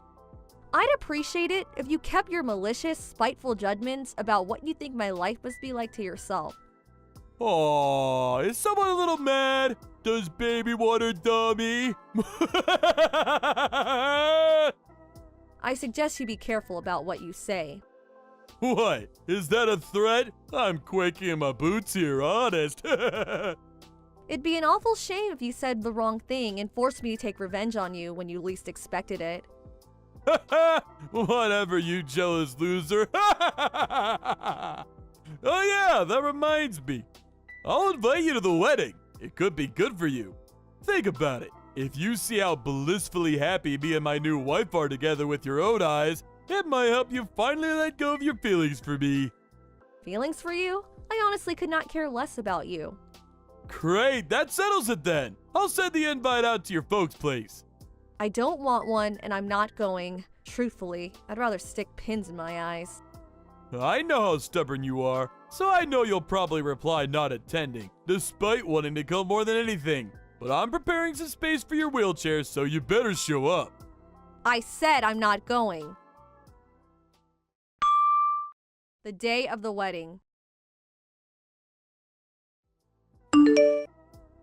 I'd appreciate it if you kept your malicious, spiteful judgments about what you think my life must be like to yourself. Aw, is someone a little mad? Does baby want her dummy? I suggest you be careful about what you say. What? Is that a threat? I'm quaking in my boots here, honest. It'd be an awful shame if you said the wrong thing and forced me to take revenge on you when you least expected it. Whatever, you jealous loser. Oh yeah, that reminds me. I'll invite you to the wedding. It could be good for you. Think about it. If you see how blissfully happy me and my new wife are together with your own eyes, it might help you finally let go of your feelings for me. Feelings for you? I honestly could not care less about you. Great, that settles it then. I'll send the invite out to your folks' place. I don't want one, and I'm not going. Truthfully, I'd rather stick pins in my eyes. I know how stubborn you are, so I know you'll probably reply not attending, despite wanting to come more than anything. But I'm preparing some space for your wheelchair, so you better show up. I said I'm not going. The day of the wedding.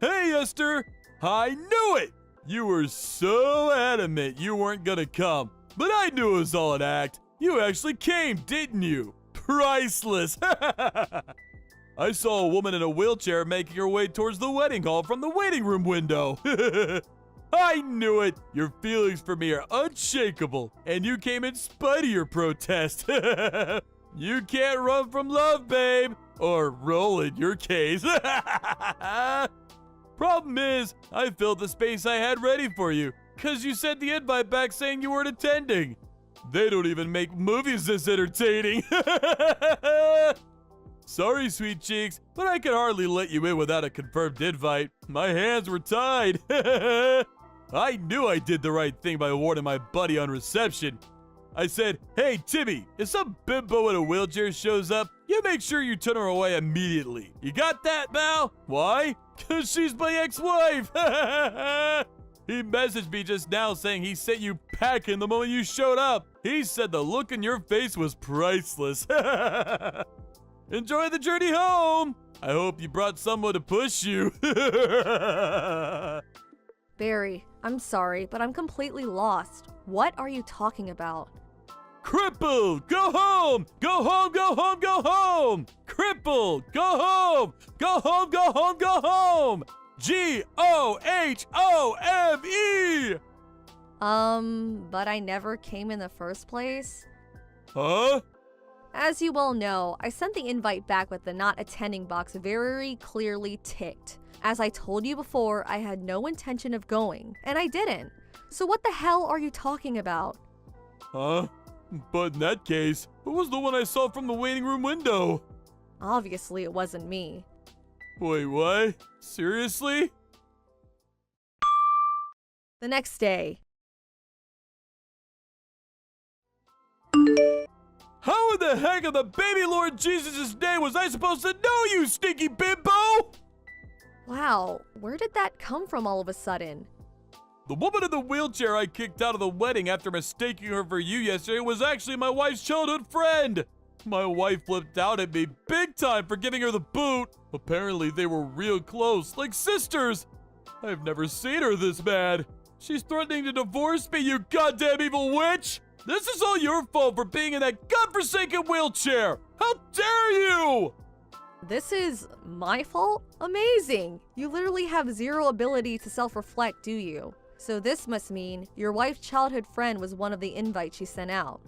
Hey, Esther! I knew it! You were so adamant you weren't gonna come, but I knew it was all an act. You actually came, didn't you? Priceless! I saw a woman in a wheelchair making her way towards the wedding hall from the waiting room window. I knew it! Your feelings for me are unshakable, and you came in spite of your protest. You can't run from love, babe! Or roll in your case. Problem is, I filled the space I had ready for you, cause you sent the invite back saying you weren't attending. They don't even make movies this entertaining. Sorry, sweet cheeks, but I could hardly let you in without a confirmed invite. My hands were tied. I knew I did the right thing by warning my buddy on reception. I said, hey, Timmy, if some bimbo in a wheelchair shows up, you make sure you turn her away immediately. You got that, Mal? Why? Because she's my ex-wife. He messaged me just now saying he sent you packing the moment you showed up. He said the look in your face was priceless. Enjoy the journey home. I hope you brought someone to push you. Barry, I'm sorry, but I'm completely lost. What are you talking about? Cripple, go home! Go home, go home, go home! Cripple, go home! Go home, go home, go home! G-O-H-O-M-E! But I never came in the first place. Huh? As you well know, I sent the invite back with the not attending box very clearly ticked. As I told you before, I had no intention of going, and I didn't. So what the hell are you talking about? Huh? But in that case, who was the one I saw from the waiting room window? Obviously, it wasn't me. Wait, what? Seriously? The next day. How in the heck of the baby Lord Jesus' name was I supposed to know, you stinky bimbo? Wow, where did that come from all of a sudden? The woman in the wheelchair I kicked out of the wedding after mistaking her for you yesterday was actually my wife's childhood friend. My wife flipped out at me big time for giving her the boot. Apparently they were real close, like sisters. I've never seen her this mad. She's threatening to divorce me, you goddamn evil witch! This is all your fault for being in that godforsaken wheelchair! How dare you! This is my fault? Amazing! You literally have zero ability to self-reflect, do you? So this must mean your wife's childhood friend was one of the invites she sent out.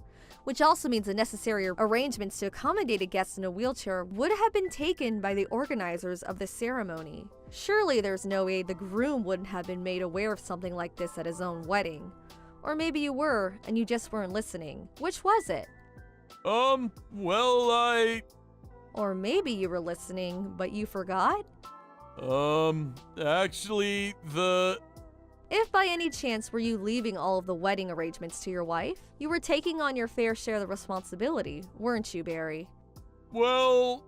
Which also means the necessary arrangements to accommodate a guest in a wheelchair would have been taken by the organizers of the ceremony. Surely there's no way the groom wouldn't have been made aware of something like this at his own wedding. Or maybe you were, and you just weren't listening. Which was it? Well, Or maybe you were listening, but you forgot? Actually, If by any chance were you leaving all of the wedding arrangements to your wife, you were taking on your fair share of the responsibility, weren't you, Barry? well,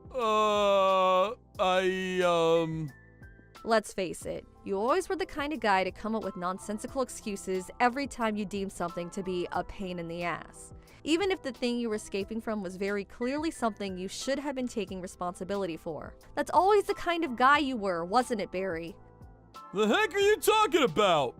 Let's face it, you always were the kind of guy to come up with nonsensical excuses every time you deemed something to be a pain in the ass. Even if the thing you were escaping from was very clearly something you should have been taking responsibility for. That's always the kind of guy you were, wasn't it, Barry? the heck are you talking about?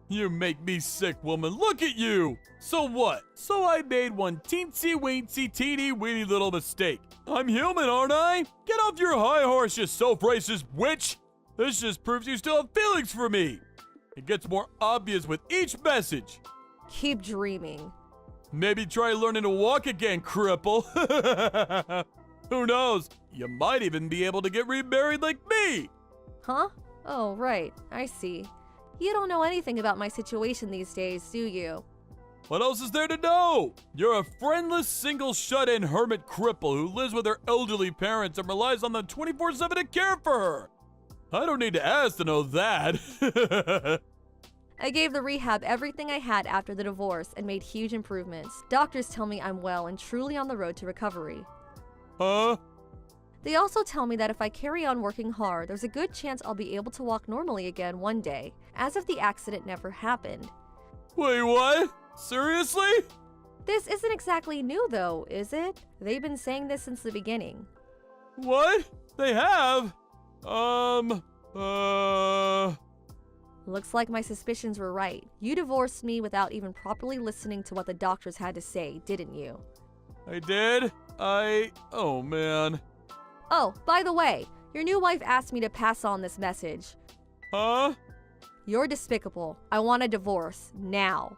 You make me sick, woman. Look at you. So what? So I made one teensy-weensy, teeny-weeny little mistake. I'm human, aren't I? Get off your high horse, you self-righteous witch. This just proves you still have feelings for me. It gets more obvious with each message. Keep dreaming. Maybe try learning to walk again, cripple. Who knows? You might even be able to get remarried like me. Huh? Oh, right. I see. You don't know anything about my situation these days, do you? What else is there to know? You're a friendless, single, shut-in hermit cripple who lives with her elderly parents and relies on them 24/7 to care for her. I don't need to ask to know that. I gave the rehab everything I had after the divorce and made huge improvements. Doctors tell me I'm well and truly on the road to recovery. Huh? They also tell me that if I carry on working hard, there's a good chance I'll be able to walk normally again one day, as if the accident never happened. Wait, what? Seriously? This isn't exactly new though, is it? They've been saying this since the beginning. What? They have? Looks like my suspicions were right. You divorced me without even properly listening to what the doctors had to say, didn't you? I did? Oh man. Oh, by the way, your new wife asked me to pass on this message. Huh? You're despicable. I want a divorce, now.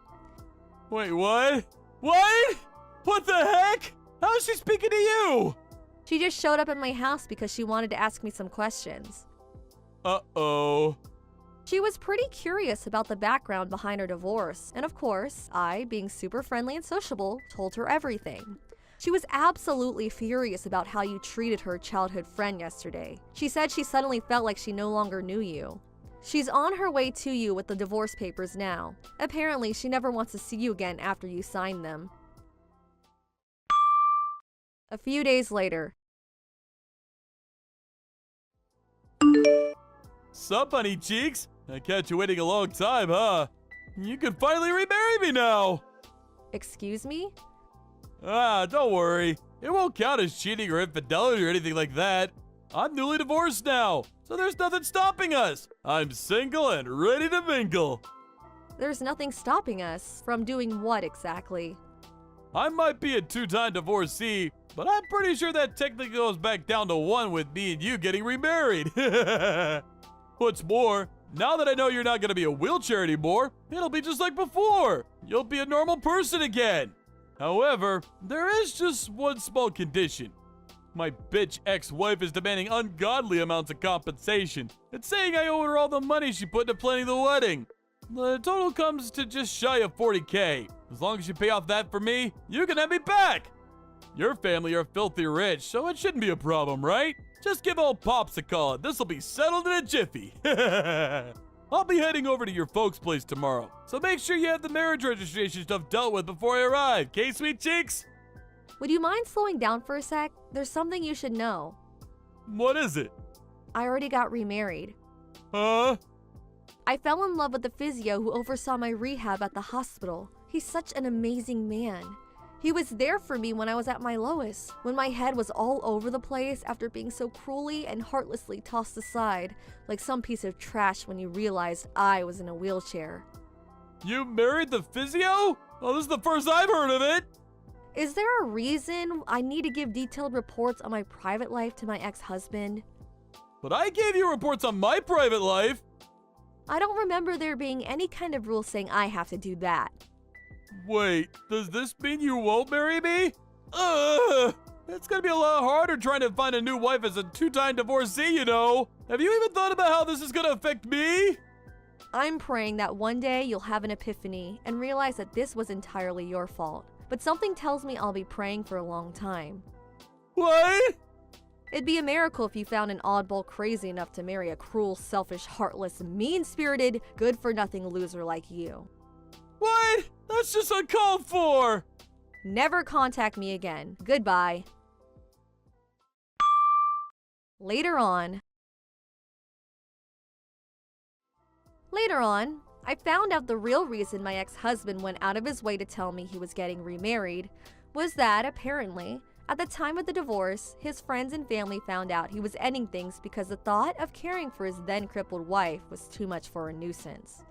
Wait, what? What? What the heck? How is she speaking to you? She just showed up at my house because she wanted to ask me some questions. Uh-oh. She was pretty curious about the background behind her divorce, and of course, I, being super friendly and sociable, told her everything. She was absolutely furious about how you treated her childhood friend yesterday. She said she suddenly felt like she no longer knew you. She's on her way to you with the divorce papers now. Apparently, she never wants to see you again after you sign them. A few days later. Sup, honey cheeks? I kept you waiting a long time, huh? You can finally remarry me now! Excuse me? Ah, don't worry. It won't count as cheating or infidelity or anything like that. I'm newly divorced now, so there's nothing stopping us. I'm single and ready to mingle. There's nothing stopping us from doing what exactly? I might be a two-time divorcee, but I'm pretty sure that technically goes back down to one with me and you getting remarried. What's more, now that I know you're not going to be a wheelchair anymore, it'll be just like before. You'll be a normal person again. However, there is just one small condition. My bitch ex-wife is demanding ungodly amounts of compensation and saying I owe her all the money she put into planning the wedding. The total comes to just shy of 40K. As long as you pay off that for me, you can have me back. Your family are filthy rich, so it shouldn't be a problem, right? Just give old Pops a call and this'll be settled in a jiffy. I'll be heading over to your folks' place tomorrow, so make sure you have the marriage registration stuff dealt with before I arrive, okay, sweet cheeks? Would you mind slowing down for a sec? There's something you should know. What is it? I already got remarried. Huh? I fell in love with the physio who oversaw my rehab at the hospital. He's such an amazing man. He was there for me when I was at my lowest, when my head was all over the place after being so cruelly and heartlessly tossed aside like some piece of trash when you realized I was in a wheelchair. You married the physio? Oh, this is the first I've heard of it. Is there a reason I need to give detailed reports on my private life to my ex-husband? But I gave you reports on my private life. I don't remember there being any kind of rule saying I have to do that. Wait, does this mean you won't marry me? It's gonna be a lot harder trying to find a new wife as a two-time divorcee, you know. Have you even thought about how this is gonna affect me? I'm praying that one day you'll have an epiphany and realize that this was entirely your fault. But something tells me I'll be praying for a long time. What? It'd be a miracle if you found an oddball crazy enough to marry a cruel, selfish, heartless, mean-spirited, good-for-nothing loser like you. What? That's just uncalled for! Never contact me again. Goodbye. Later on, I found out the real reason my ex-husband went out of his way to tell me he was getting remarried was that, apparently, at the time of the divorce, his friends and family found out he was ending things because the thought of caring for his then-crippled wife was too much for a nuisance.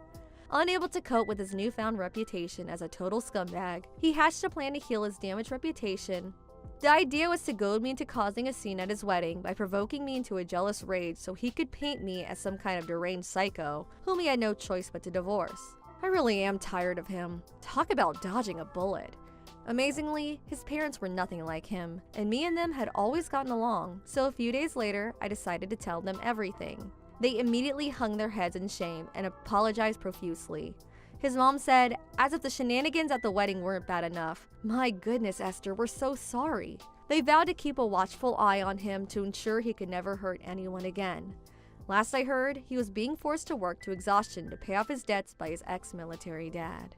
Unable to cope with his newfound reputation as a total scumbag, he hatched a plan to heal his damaged reputation. The idea was to goad me into causing a scene at his wedding by provoking me into a jealous rage so he could paint me as some kind of deranged psycho whom he had no choice but to divorce. I really am tired of him. Talk about dodging a bullet. Amazingly, his parents were nothing like him, and me and them had always gotten along, so a few days later, I decided to tell them everything. They immediately hung their heads in shame and apologized profusely. His mom said, as if the shenanigans at the wedding weren't bad enough, "My goodness, Esther, we're so sorry." They vowed to keep a watchful eye on him to ensure he could never hurt anyone again. Last I heard, he was being forced to work to exhaustion to pay off his debts by his ex-military dad.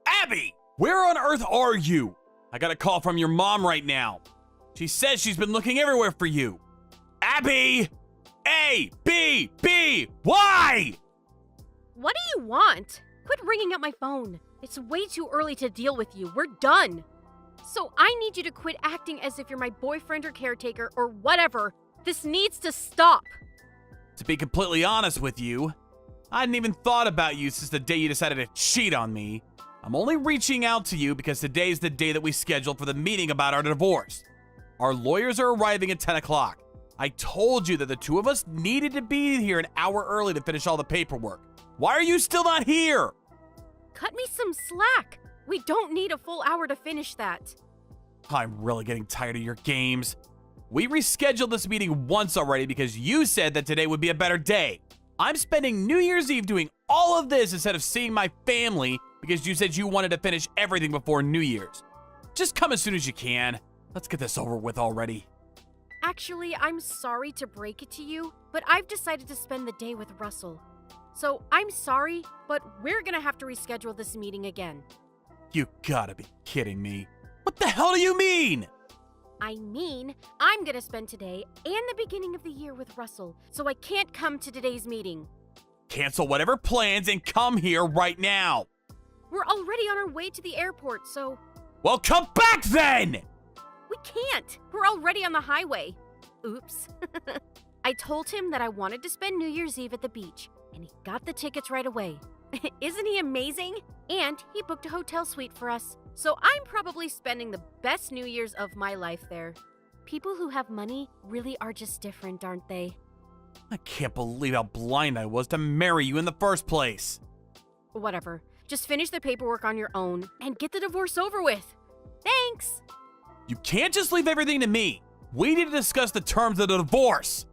Abby! Where on earth are you? I got a call from your mom right now. She says she's been looking everywhere for you. Abby! A, B, B, Y! What do you want? Quit ringing up my phone. It's way too early to deal with you. We're done. So I need you to quit acting as if you're my boyfriend or caretaker or whatever. This needs to stop. To be completely honest with you, I hadn't even thought about you since the day you decided to cheat on me. I'm only reaching out to you because today's the day that we scheduled for the meeting about our divorce. Our lawyers are arriving at 10 o'clock. I told you that the two of us needed to be here an hour early to finish all the paperwork. Why are you still not here? Cut me some slack. We don't need a full hour to finish that. I'm really getting tired of your games. We rescheduled this meeting once already because you said that today would be a better day. I'm spending New Year's Eve doing all of this instead of seeing my family because you said you wanted to finish everything before New Year's. Just come as soon as you can. Let's get this over with already. Actually, I'm sorry to break it to you, but I've decided to spend the day with Russell. So I'm sorry, but we're gonna have to reschedule this meeting again. You gotta be kidding me. What the hell do you mean? I mean, I'm gonna spend today and the beginning of the year with Russell, so I can't come to today's meeting. Cancel whatever plans and come here right now. We're already on our way to the airport, so... Well, come back then! We can't! We're already on the highway. Oops. I told him that I wanted to spend New Year's Eve at the beach, and he got the tickets right away. Isn't he amazing? And he booked a hotel suite for us. So I'm probably spending the best New Year's of my life there. People who have money really are just different, aren't they? I can't believe how blind I was to marry you in the first place. Whatever. Just finish the paperwork on your own and get the divorce over with. Thanks! You can't just leave everything to me. We need to discuss the terms of the divorce.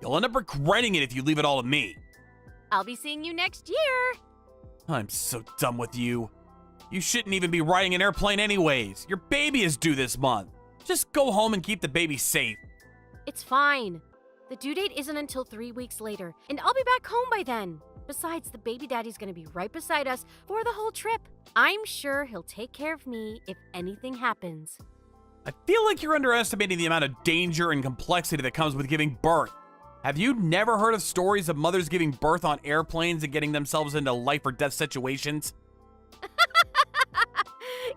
You'll end up regretting it if you leave it all to me. I'll be seeing you next year! I'm so done with you. You shouldn't even be riding an airplane anyways. Your baby is due this month. Just go home and keep the baby safe. It's fine. The due date isn't until 3 weeks later, and I'll be back home by then. Besides, the baby daddy's gonna be right beside us for the whole trip. I'm sure he'll take care of me if anything happens. I feel like you're underestimating the amount of danger and complexity that comes with giving birth. Have you never heard of stories of mothers giving birth on airplanes and getting themselves into life or death situations?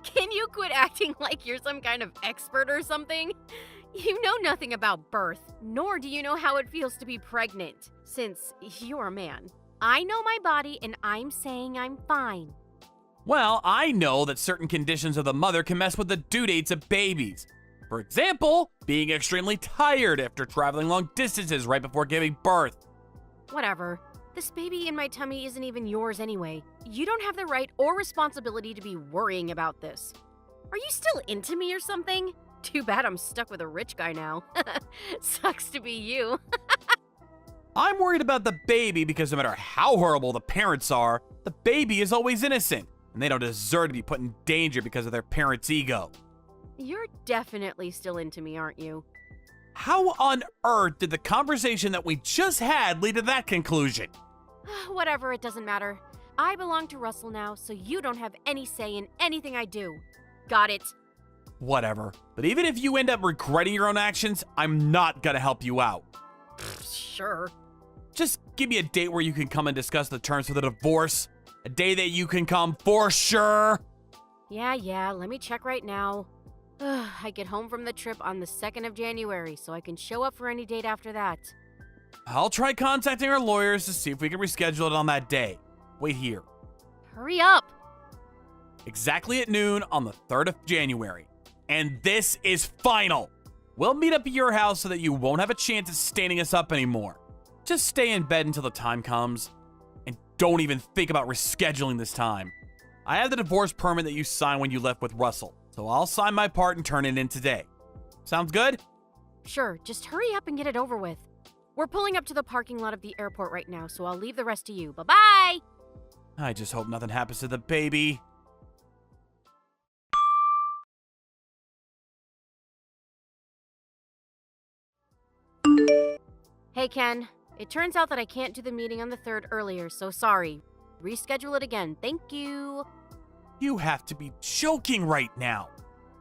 Can you quit acting like you're some kind of expert or something? You know nothing about birth, nor do you know how it feels to be pregnant, since you're a man. I know my body, and I'm saying I'm fine. Well, I know that certain conditions of the mother can mess with the due dates of babies. For example, being extremely tired after traveling long distances right before giving birth. Whatever. This baby in my tummy isn't even yours anyway. You don't have the right or responsibility to be worrying about this. Are you still into me or something? Too bad I'm stuck with a rich guy now. Sucks to be you. I'm worried about the baby because no matter how horrible the parents are, the baby is always innocent, and they don't deserve to be put in danger because of their parents' ego. You're definitely still into me, aren't you? How on earth did the conversation that we just had lead to that conclusion? Whatever, it doesn't matter. I belong to Russell now, so you don't have any say in anything I do. Got it? Whatever. But even if you end up regretting your own actions, I'm not gonna help you out. Sure. Just give me a date where you can come and discuss the terms for the divorce. A day that you can come for sure. Yeah, let me check right now. I get home from the trip on the 2nd of January, so I can show up for any date after that. I'll try contacting our lawyers to see if we can reschedule it on that day. Wait here. Hurry up! Exactly at noon on the 3rd of January. And this is final. We'll meet up at your house so that you won't have a chance at standing us up anymore. Just stay in bed until the time comes. And don't even think about rescheduling this time. I have the divorce permit that you signed when you left with Russell, so I'll sign my part and turn it in today. Sounds good? Sure, just hurry up and get it over with. We're pulling up to the parking lot of the airport right now, so I'll leave the rest to you. Bye-bye! I just hope nothing happens to the baby. Hey, Ken. It turns out that I can't do the meeting on the 3rd earlier, so sorry. Reschedule it again. Thank you. You have to be joking right now.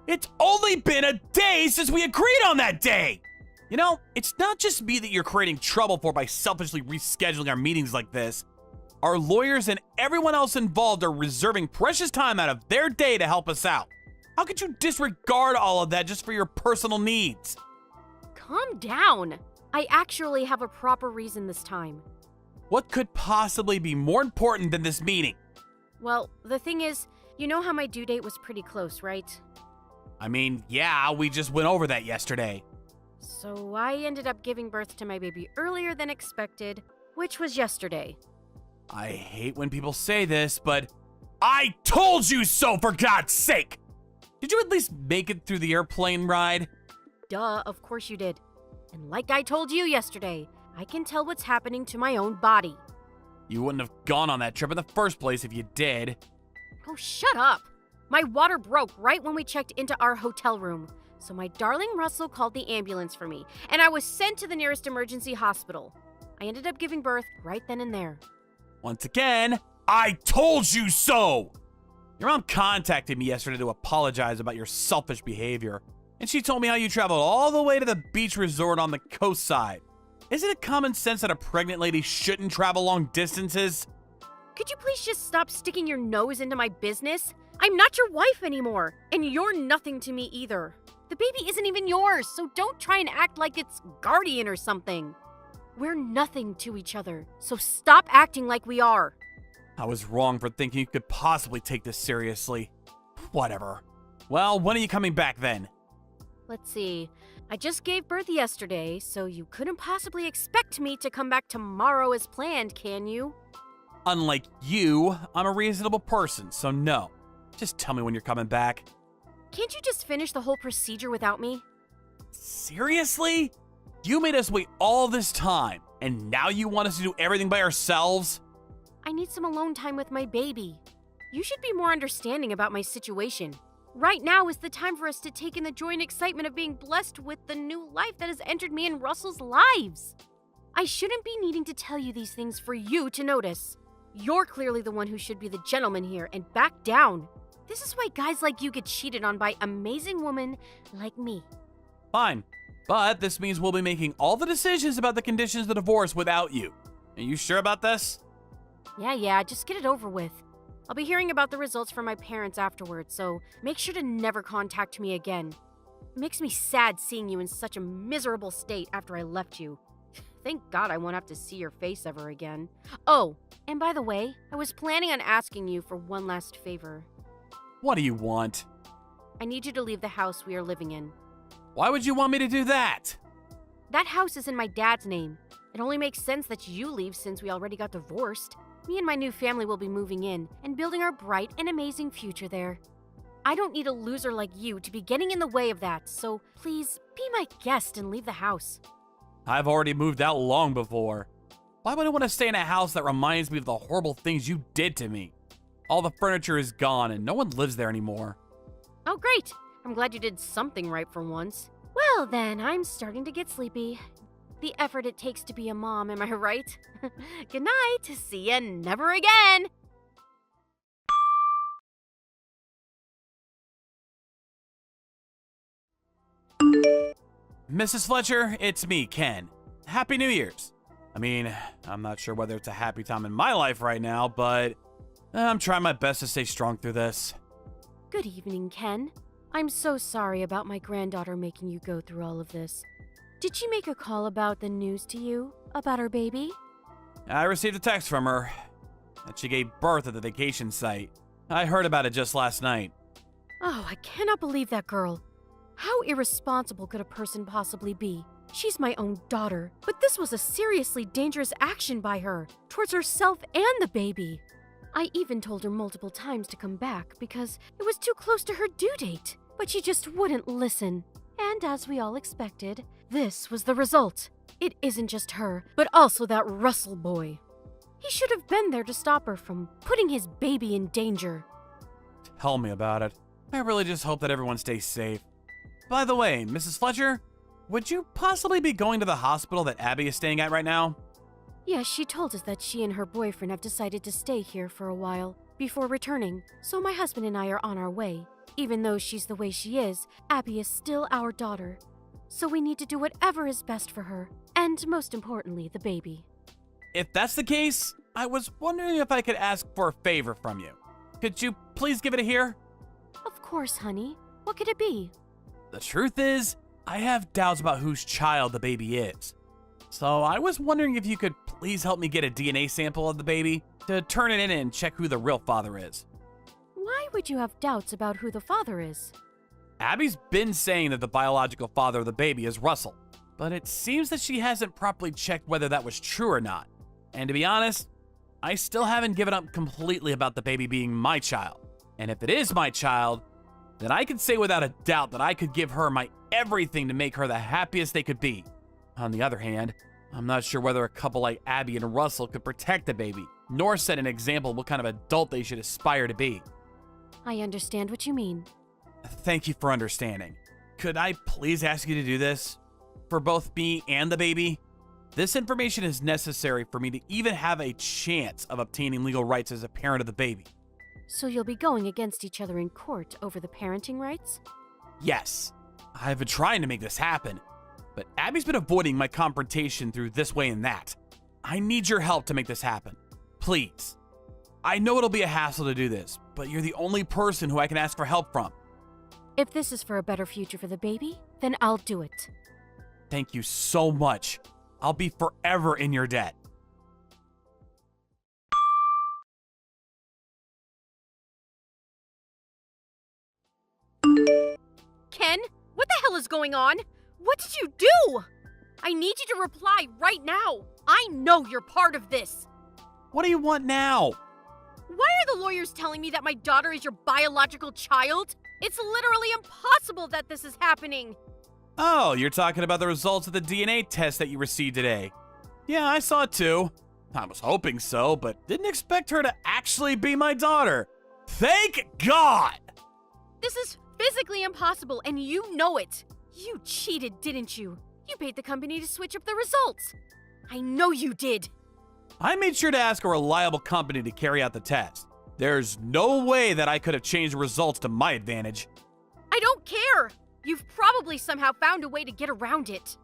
It's only been a day since we agreed on that day! You know, it's not just me that you're creating trouble for by selfishly rescheduling our meetings like this. Our lawyers and everyone else involved are reserving precious time out of their day to help us out. How could you disregard all of that just for your personal needs? Calm down. I actually have a proper reason this time. What could possibly be more important than this meeting? Well, the thing is, you know how my due date was pretty close, right? I mean, yeah, we just went over that yesterday. So I ended up giving birth to my baby earlier than expected, which was yesterday. I hate when people say this, but I told you so, for God's sake! Did you at least make it through the airplane ride? Duh, of course you did. And like I told you yesterday, I can tell what's happening to my own body. You wouldn't have gone on that trip in the first place if you did. Oh, shut up! My water broke right when we checked into our hotel room. So my darling Russell called the ambulance for me, and I was sent to the nearest emergency hospital. I ended up giving birth right then and there. Once again, I told you so! Your mom contacted me yesterday to apologize about your selfish behavior, and she told me how you traveled all the way to the beach resort on the coast side. Isn't it common sense that a pregnant lady shouldn't travel long distances? Could you please just stop sticking your nose into my business? I'm not your wife anymore, and you're nothing to me either. The baby isn't even yours, so don't try and act like it's guardian or something. We're nothing to each other, so stop acting like we are. I was wrong for thinking you could possibly take this seriously. Whatever. Well, when are you coming back then? Let's see. I just gave birth yesterday, so you couldn't possibly expect me to come back tomorrow as planned, can you? Unlike you, I'm a reasonable person, so no. Just tell me when you're coming back. Can't you just finish the whole procedure without me? Seriously? You made us wait all this time, and now you want us to do everything by ourselves? I need some alone time with my baby. You should be more understanding about my situation. Right now is the time for us to take in the joy and excitement of being blessed with the new life that has entered me and Russell's lives. I shouldn't be needing to tell you these things for you to notice. You're clearly the one who should be the gentleman here and back down. This is why guys like you get cheated on by amazing women like me. Fine, but this means we'll be making all the decisions about the conditions of the divorce without you. Are you sure about this? Yeah, just get it over with. I'll be hearing about the results from my parents afterwards, so make sure to never contact me again. It makes me sad seeing you in such a miserable state after I left you. Thank God I won't have to see your face ever again. Oh, and by the way, I was planning on asking you for one last favor. What do you want? I need you to leave the house we are living in. Why would you want me to do that? That house is in my dad's name. It only makes sense that you leave since we already got divorced. Me and my new family will be moving in and building our bright and amazing future there. I don't need a loser like you to be getting in the way of that, so please be my guest and leave the house. I've already moved out long before. Why would I want to stay in a house that reminds me of the horrible things you did to me? All the furniture is gone and no one lives there anymore. Oh, great. I'm glad you did something right for once. Well, then, I'm starting to get sleepy. The effort it takes to be a mom, am I right? Good night. See ya never again. Mrs. Fletcher, it's me, Ken. Happy New Year's. I mean, I'm not sure whether it's a happy time in my life right now, but I'm trying my best to stay strong through this. Good evening, Ken. I'm so sorry about my granddaughter making you go through all of this. Did she make a call about the news to you? About her baby? I received a text from her that she gave birth at the vacation site. I heard about it just last night. Oh, I cannot believe that girl. How irresponsible could a person possibly be? She's my own daughter, but this was a seriously dangerous action by her, towards herself and the baby. I even told her multiple times to come back because it was too close to her due date, but she just wouldn't listen. And as we all expected, this was the result. It isn't just her, but also that Russell boy. He should have been there to stop her from putting his baby in danger. Tell me about it. I really just hope that everyone stays safe. By the way, Mrs. Fletcher, would you possibly be going to the hospital that Abby is staying at right now? Yes, she told us that she and her boyfriend have decided to stay here for a while before returning, so my husband and I are on our way. Even though she's the way she is, Abby is still our daughter. So we need to do whatever is best for her, and most importantly, the baby. If that's the case, I was wondering if I could ask for a favor from you. Could you please give it a hear? Of course, honey. What could it be? The truth is, I have doubts about whose child the baby is. So I was wondering if you could please help me get a DNA sample of the baby to turn it in and check who the real father is. Why would you have doubts about who the father is? Abby's been saying that the biological father of the baby is Russell, but it seems that she hasn't properly checked whether that was true or not. And to be honest, I still haven't given up completely about the baby being my child. And if it is my child, then I can say without a doubt that I could give her my everything to make her the happiest they could be. On the other hand, I'm not sure whether a couple like Abby and Russell could protect the baby, nor set an example of what kind of adult they should aspire to be. I understand what you mean. Thank you for understanding. Could I please ask you to do this? For both me and the baby? This information is necessary for me to even have a chance of obtaining legal rights as a parent of the baby. So you'll be going against each other in court over the parenting rights? Yes. I've been trying to make this happen, but Abby's been avoiding my confrontation through this way and that. I need your help to make this happen. Please. I know it'll be a hassle to do this, but you're the only person who I can ask for help from. If this is for a better future for the baby, then I'll do it. Thank you so much. I'll be forever in your debt. the hell is going on? What did you do? I need you to reply right now. I know you're part of this. What do you want now? Why are the lawyers telling me that my daughter is your biological child? It's literally impossible that this is happening. Oh, you're talking about the results of the DNA test that you received today. Yeah, I saw it too. I was hoping so, but didn't expect her to actually be my daughter. Thank God! This is physically impossible, and you know it. You cheated, didn't you? You paid the company to switch up the results. I know you did. I made sure to ask a reliable company to carry out the test. There's no way that I could have changed the results to my advantage. I don't care. You've probably somehow found a way to get around it.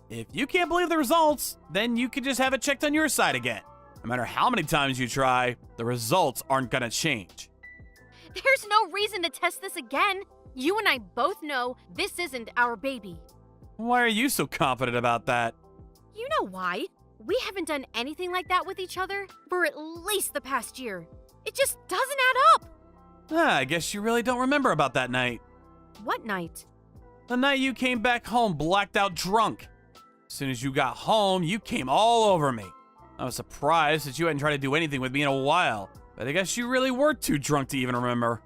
If you can't believe the results, then you could just have it checked on your side again. No matter how many times you try, the results aren't gonna change. There's no reason to test this again. You and I both know this isn't our baby. Why are you so confident about that? You know why? We haven't done anything like that with each other for at least the past year. It just doesn't add up. I guess you really don't remember about that night. What night? The night you came back home blacked out drunk. As soon as you got home, you came all over me. I was surprised that you hadn't tried to do anything with me in a while, but I guess you really were too drunk to even remember.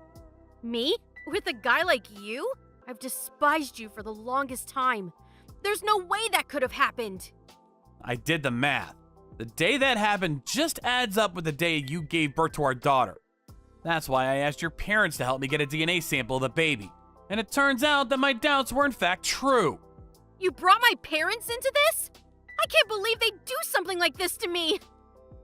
Me? With a guy like you? I've despised you for the longest time. There's no way that could have happened. I did the math. The day that happened just adds up with the day you gave birth to our daughter. That's why I asked your parents to help me get a DNA sample of the baby. And it turns out that my doubts were in fact true. You brought my parents into this? I can't believe they'd do something like this to me.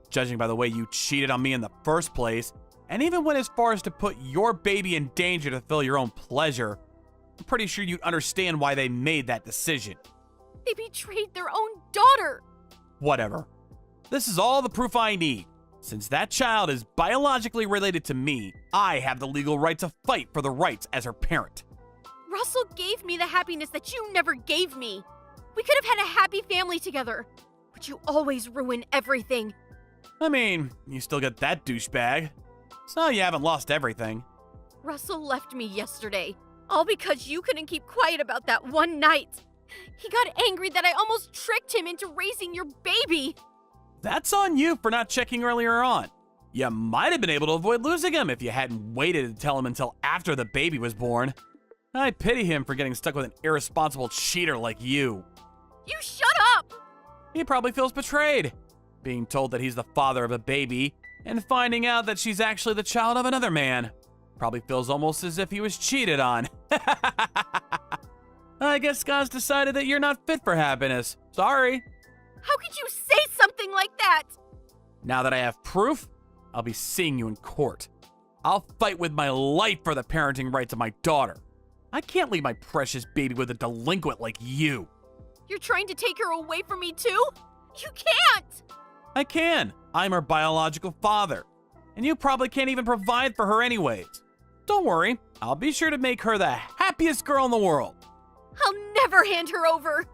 Judging by the way you cheated on me in the first place, and even went as far as to put your baby in danger to fill your own pleasure, I'm pretty sure you'd understand why they made that decision. They betrayed their own daughter. Whatever. This is all the proof I need. Since that child is biologically related to me, I have the legal right to fight for the rights as her parent. Russell gave me the happiness that you never gave me. We could have had a happy family together, but you always ruin everything. I mean, you still get that douchebag. So you haven't lost everything. Russell left me yesterday, all because you couldn't keep quiet about that one night. He got angry that I almost tricked him into raising your baby. That's on you for not checking earlier on. You might have been able to avoid losing him if you hadn't waited to tell him until after the baby was born. I pity him for getting stuck with an irresponsible cheater like you. You shut up! He probably feels betrayed, being told that he's the father of a baby and finding out that she's actually the child of another man. Probably feels almost as if he was cheated on. I guess God's decided that you're not fit for happiness. Sorry. How could you say something like that? Now that I have proof, I'll be seeing you in court. I'll fight with my life for the parenting rights of my daughter. I can't leave my precious baby with a delinquent like you. You're trying to take her away from me too? You can't! I can. I'm her biological father. And you probably can't even provide for her anyways. Don't worry, I'll be sure to make her the happiest girl in the world. I'll never hand her over.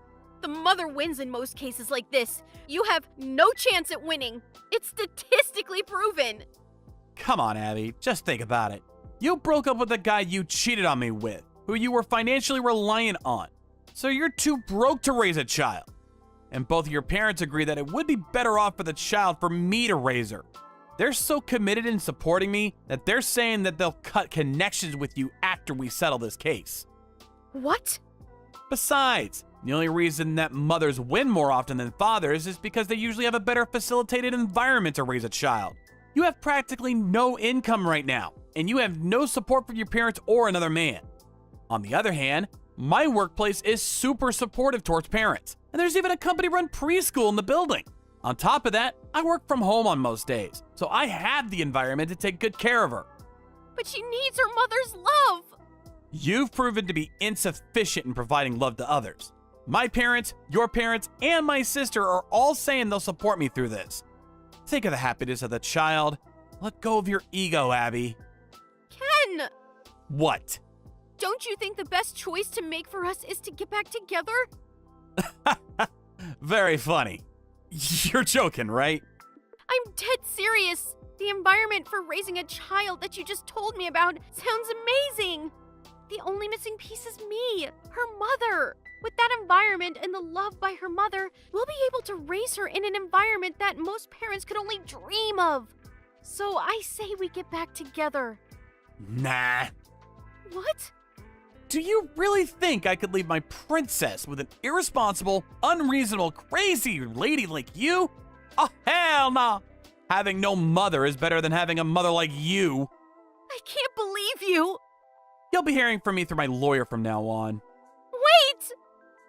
The mother wins in most cases like this. You have no chance at winning. It's statistically proven. Come on, Abby, just think about it. You broke up with the guy you cheated on me with, who you were financially reliant on. So you're too broke to raise a child. And both of your parents agree that it would be better off for the child for me to raise her. They're so committed in supporting me that they're saying that they'll cut connections with you after we settle this case. What? Besides, the only reason that mothers win more often than fathers is because they usually have a better facilitated environment to raise a child. You have practically no income right now, and you have no support from your parents or another man. On the other hand, my workplace is super supportive towards parents, and there's even a company-run preschool in the building. On top of that, I work from home on most days, so I have the environment to take good care of her. But she needs her mother's love. You've proven to be insufficient in providing love to others. My parents, your parents, and my sister are all saying they'll support me through this. Think of the happiness of the child. Let go of your ego, Abby. Ken! What? Don't you think the best choice to make for us is to get back together? Very funny. You're joking, right? I'm dead serious. The environment for raising a child that you just told me about sounds amazing. The only missing piece is me, her mother. With that environment and the love by her mother, we'll be able to raise her in an environment that most parents could only dream of. So I say we get back together. Nah. What? Do you really think I could leave my princess with an irresponsible, unreasonable, crazy lady like you? Oh, hell no! Having no mother is better than having a mother like you. I can't believe you. You'll be hearing from me through my lawyer from now on. Wait!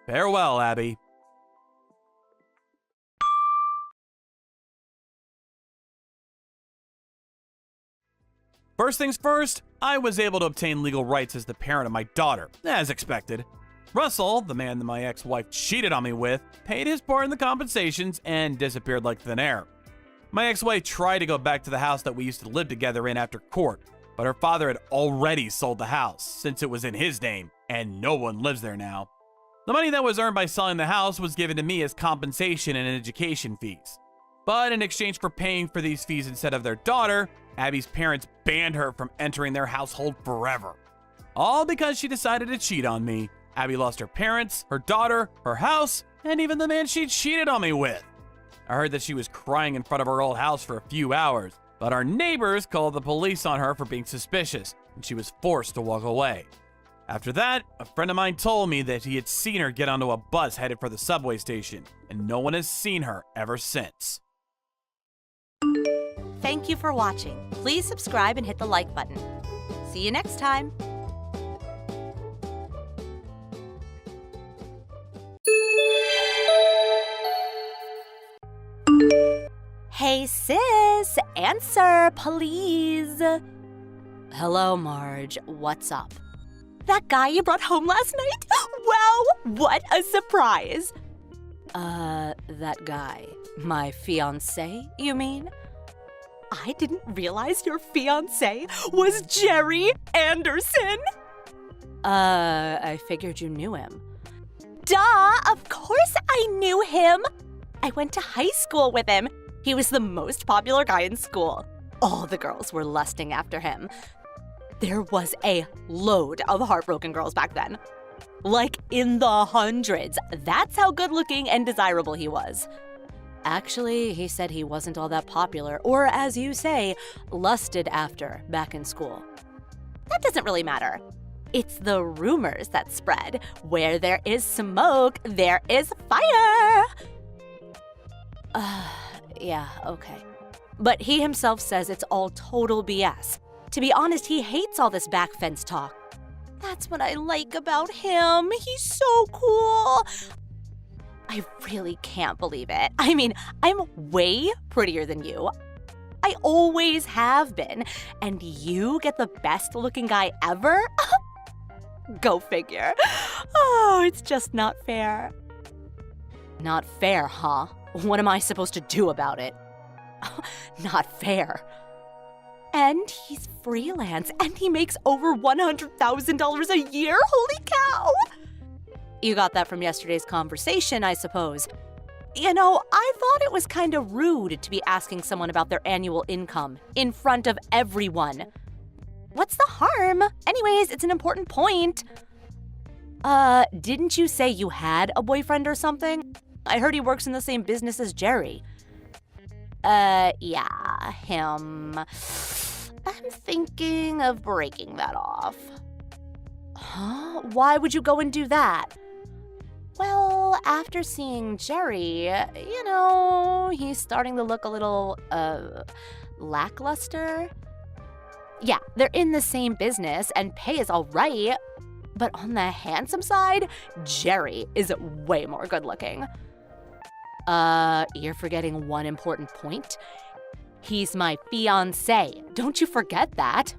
Farewell, Abby. First things first, I was able to obtain legal rights as the parent of my daughter, as expected. Russell, the man that my ex-wife cheated on me with, paid his part in the compensations and disappeared like thin air. My ex-wife tried to go back to the house that we used to live together in after court, but her father had already sold the house since it was in his name, and no one lives there now. The money that was earned by selling the house was given to me as compensation and education fees. But in exchange for paying for these fees instead of their daughter, Abby's parents banned her from entering their household forever. All because she decided to cheat on me. Abby lost her parents, her daughter, her house, and even the man she cheated on me with. I heard that she was crying in front of her old house for a few hours, but our neighbors called the police on her for being suspicious, and she was forced to walk away. After that, a friend of mine told me that he had seen her get onto a bus headed for the subway station, and no one has seen her ever since. Thank you for watching. Please subscribe and hit the like button. See you next time. Hey sis, answer please. Hello Marge, what's up? That guy you brought home last night? Wow, what a surprise. That guy, my fiancé, you mean? I didn't realize your fiancé was Jerry Anderson. I figured you knew him. Duh, of course I knew him. I went to high school with him. He was the most popular guy in school. All the girls were lusting after him. There was a load of heartbroken girls back then. Like in the hundreds. That's how good looking and desirable he was. Actually, he said he wasn't all that popular, or as you say, lusted after back in school. That doesn't really matter. It's the rumors that spread. Where there is smoke, there is fire. Yeah, okay. But he himself says it's all total BS. To be honest, he hates all this back fence talk. That's what I like about him. He's so cool. I really can't believe it. I mean, I'm way prettier than you. I always have been. And you get the best looking guy ever? Go figure. Oh, it's just not fair. Not fair, huh? What am I supposed to do about it? Not fair. And he's freelance, and he makes over $100,000 a year? Holy cow! You got that from yesterday's conversation, I suppose. You know, I thought it was kind of rude to be asking someone about their annual income in front of everyone. What's the harm? Anyways, it's an important point. Didn't you say you had a boyfriend or something? I heard he works in the same business as Jerry. Yeah, him. I'm thinking of breaking that off. Huh? Why would you go and do that? Well, after seeing Jerry, you know, he's starting to look a little, lackluster. Yeah, they're in the same business and pay is all right, but on the handsome side, Jerry is way more good looking. You're forgetting one important point. He's my fiancé. Don't you forget that.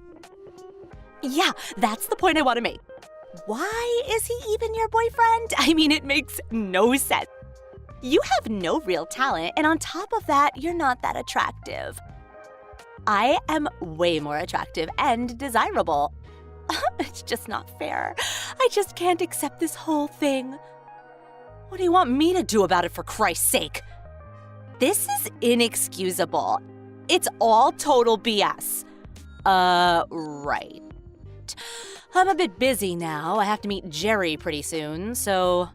Yeah, that's the point I want to make. Why is he even your boyfriend? I mean, it makes no sense. You have no real talent, and on top of that, you're not that attractive. I am way more attractive and desirable. It's just not fair. I just can't accept this whole thing. What do you want me to do about it, for Christ's sake? This is inexcusable. It's all total BS. Right. I'm a bit busy now. I have to meet Jerry pretty soon, so...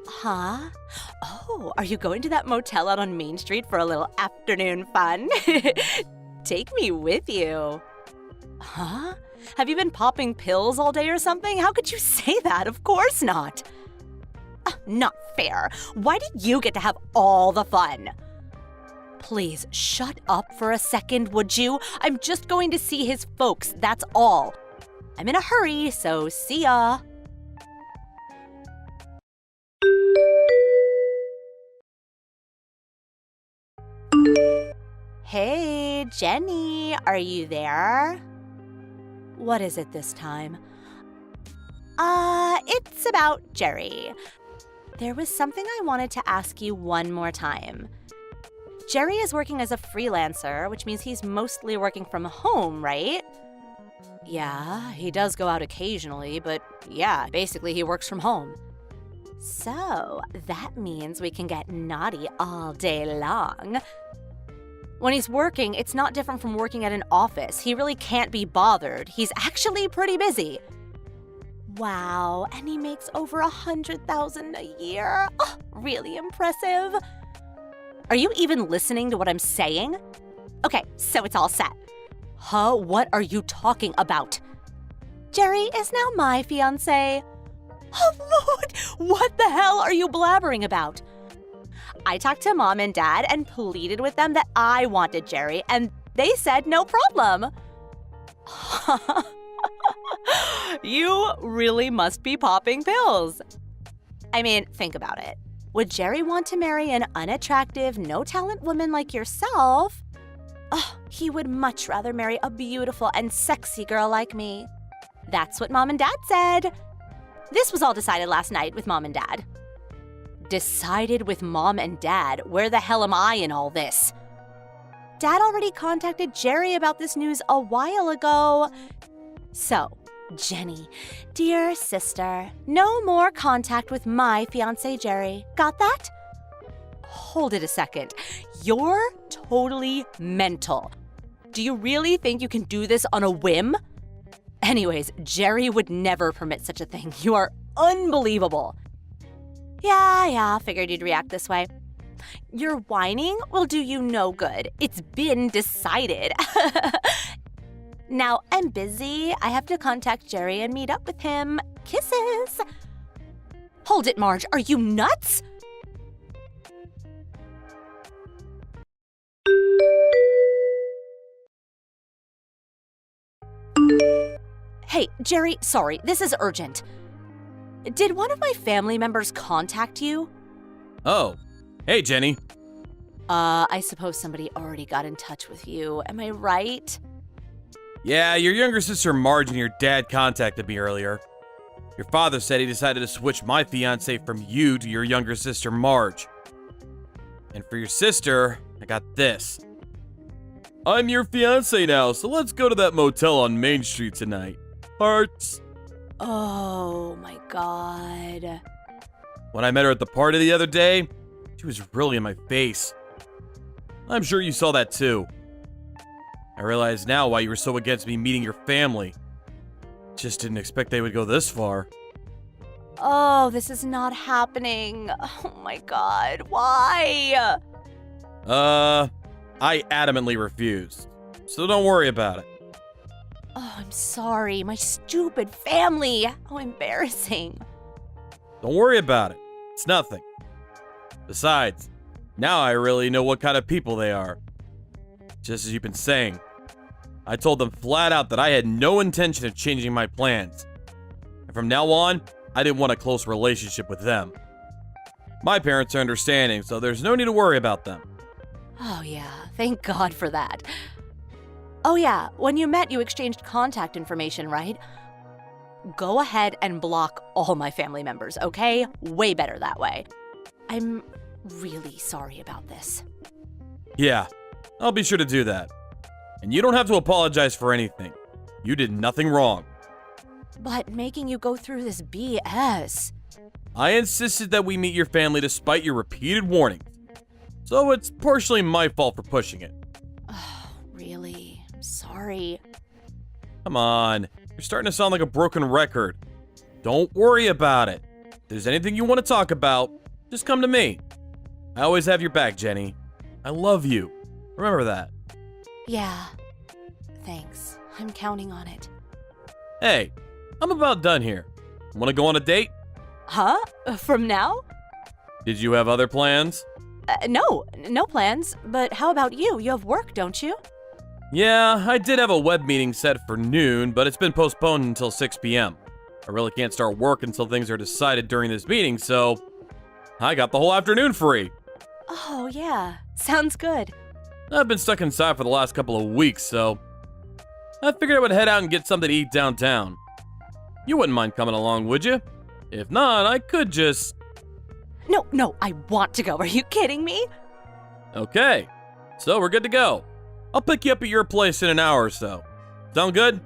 Huh? Oh, are you going to that motel out on Main Street for a little afternoon fun? Take me with you. Huh? Have you been popping pills all day or something? How could you say that? Of course not. Not fair. Why did you get to have all the fun? Please, shut up for a second, would you? I'm just going to see his folks, that's all. I'm in a hurry, so see ya. Hey, Jenny, are you there? What is it this time? It's about Jerry. There was something I wanted to ask you one more time. Jerry is working as a freelancer, which means he's mostly working from home, right? Yeah, he does go out occasionally, but yeah, basically he works from home. So, that means we can get naughty all day long. When he's working, it's not different from working at an office. He really can't be bothered. He's actually pretty busy. Wow, and he makes over $100,000 a year. Oh, really impressive. Are you even listening to what I'm saying? Okay, so it's all set. Huh? What are you talking about? Jerry is now my fiancé. Oh, Lord! What the hell are you blabbering about? I talked to Mom and Dad and pleaded with them that I wanted Jerry, and they said no problem. You really must be popping pills. I mean, think about it. Would Jerry want to marry an unattractive, no-talent woman like yourself? Oh, he would much rather marry a beautiful and sexy girl like me. That's what Mom and Dad said. This was all decided last night with Mom and Dad. Decided with Mom and Dad? Where the hell am I in all this? Dad already contacted Jerry about this news a while ago. So, Jenny, dear sister, no more contact with my fiancé Jerry. Got that? Hold it a second. You're totally mental. Do you really think you can do this on a whim? Anyways, Jerry would never permit such a thing. You are unbelievable. Yeah, figured you'd react this way. Your whining will do you no good. It's been decided. Now, I'm busy. I have to contact Jerry and meet up with him. Kisses. Hold it, Marge. Are you nuts? Hey, Jerry, sorry. This is urgent. Did one of my family members contact you? Oh, hey, Jenny. I suppose somebody already got in touch with you. Am I right? Yeah, your younger sister Marge and your dad contacted me earlier. Your father said he decided to switch my fiancé from you to your younger sister Marge. And for your sister, I got this. I'm your fiancé now, so let's go to that motel on Main Street tonight. Hearts. Oh my god. When I met her at the party the other day, she was really in my face. I'm sure you saw that too. I realize now why you were so against me meeting your family. Just didn't expect they would go this far. Oh, this is not happening. Oh my god, why? I adamantly refused. So don't worry about it. Oh, I'm sorry. My stupid family. How embarrassing. Don't worry about it. It's nothing. Besides, now I really know what kind of people they are. Just as you've been saying. I told them flat out that I had no intention of changing my plans. And from now on, I didn't want a close relationship with them. My parents are understanding, so there's no need to worry about them. Oh yeah, thank God for that. Oh yeah, when you met, you exchanged contact information, right? Go ahead and block all my family members, okay? Way better that way. I'm really sorry about this. Yeah, I'll be sure to do that. And you don't have to apologize for anything. You did nothing wrong. But making you go through this BS. I insisted that we meet your family despite your repeated warnings. So it's partially my fault for pushing it. Oh, really? I'm sorry. Come on. You're starting to sound like a broken record. Don't worry about it. If there's anything you want to talk about, just come to me. I always have your back, Jenny. I love you. Remember that. Yeah. Thanks. I'm counting on it. Hey, I'm about done here. Want to go on a date? Huh? From now? Did you have other plans? No plans. But how about you? You have work, don't you? Yeah, I did have a web meeting set for noon, but it's been postponed until 6 p.m. I really can't start work until things are decided during this meeting, so I got the whole afternoon free. Oh, yeah. Sounds good. I've been stuck inside for the last couple of weeks, so I figured I would head out and get something to eat downtown. You wouldn't mind coming along, would you? If not, I could just... No, I want to go. Are you kidding me? Okay, so we're good to go. I'll pick you up at your place in an hour or so. Sound good?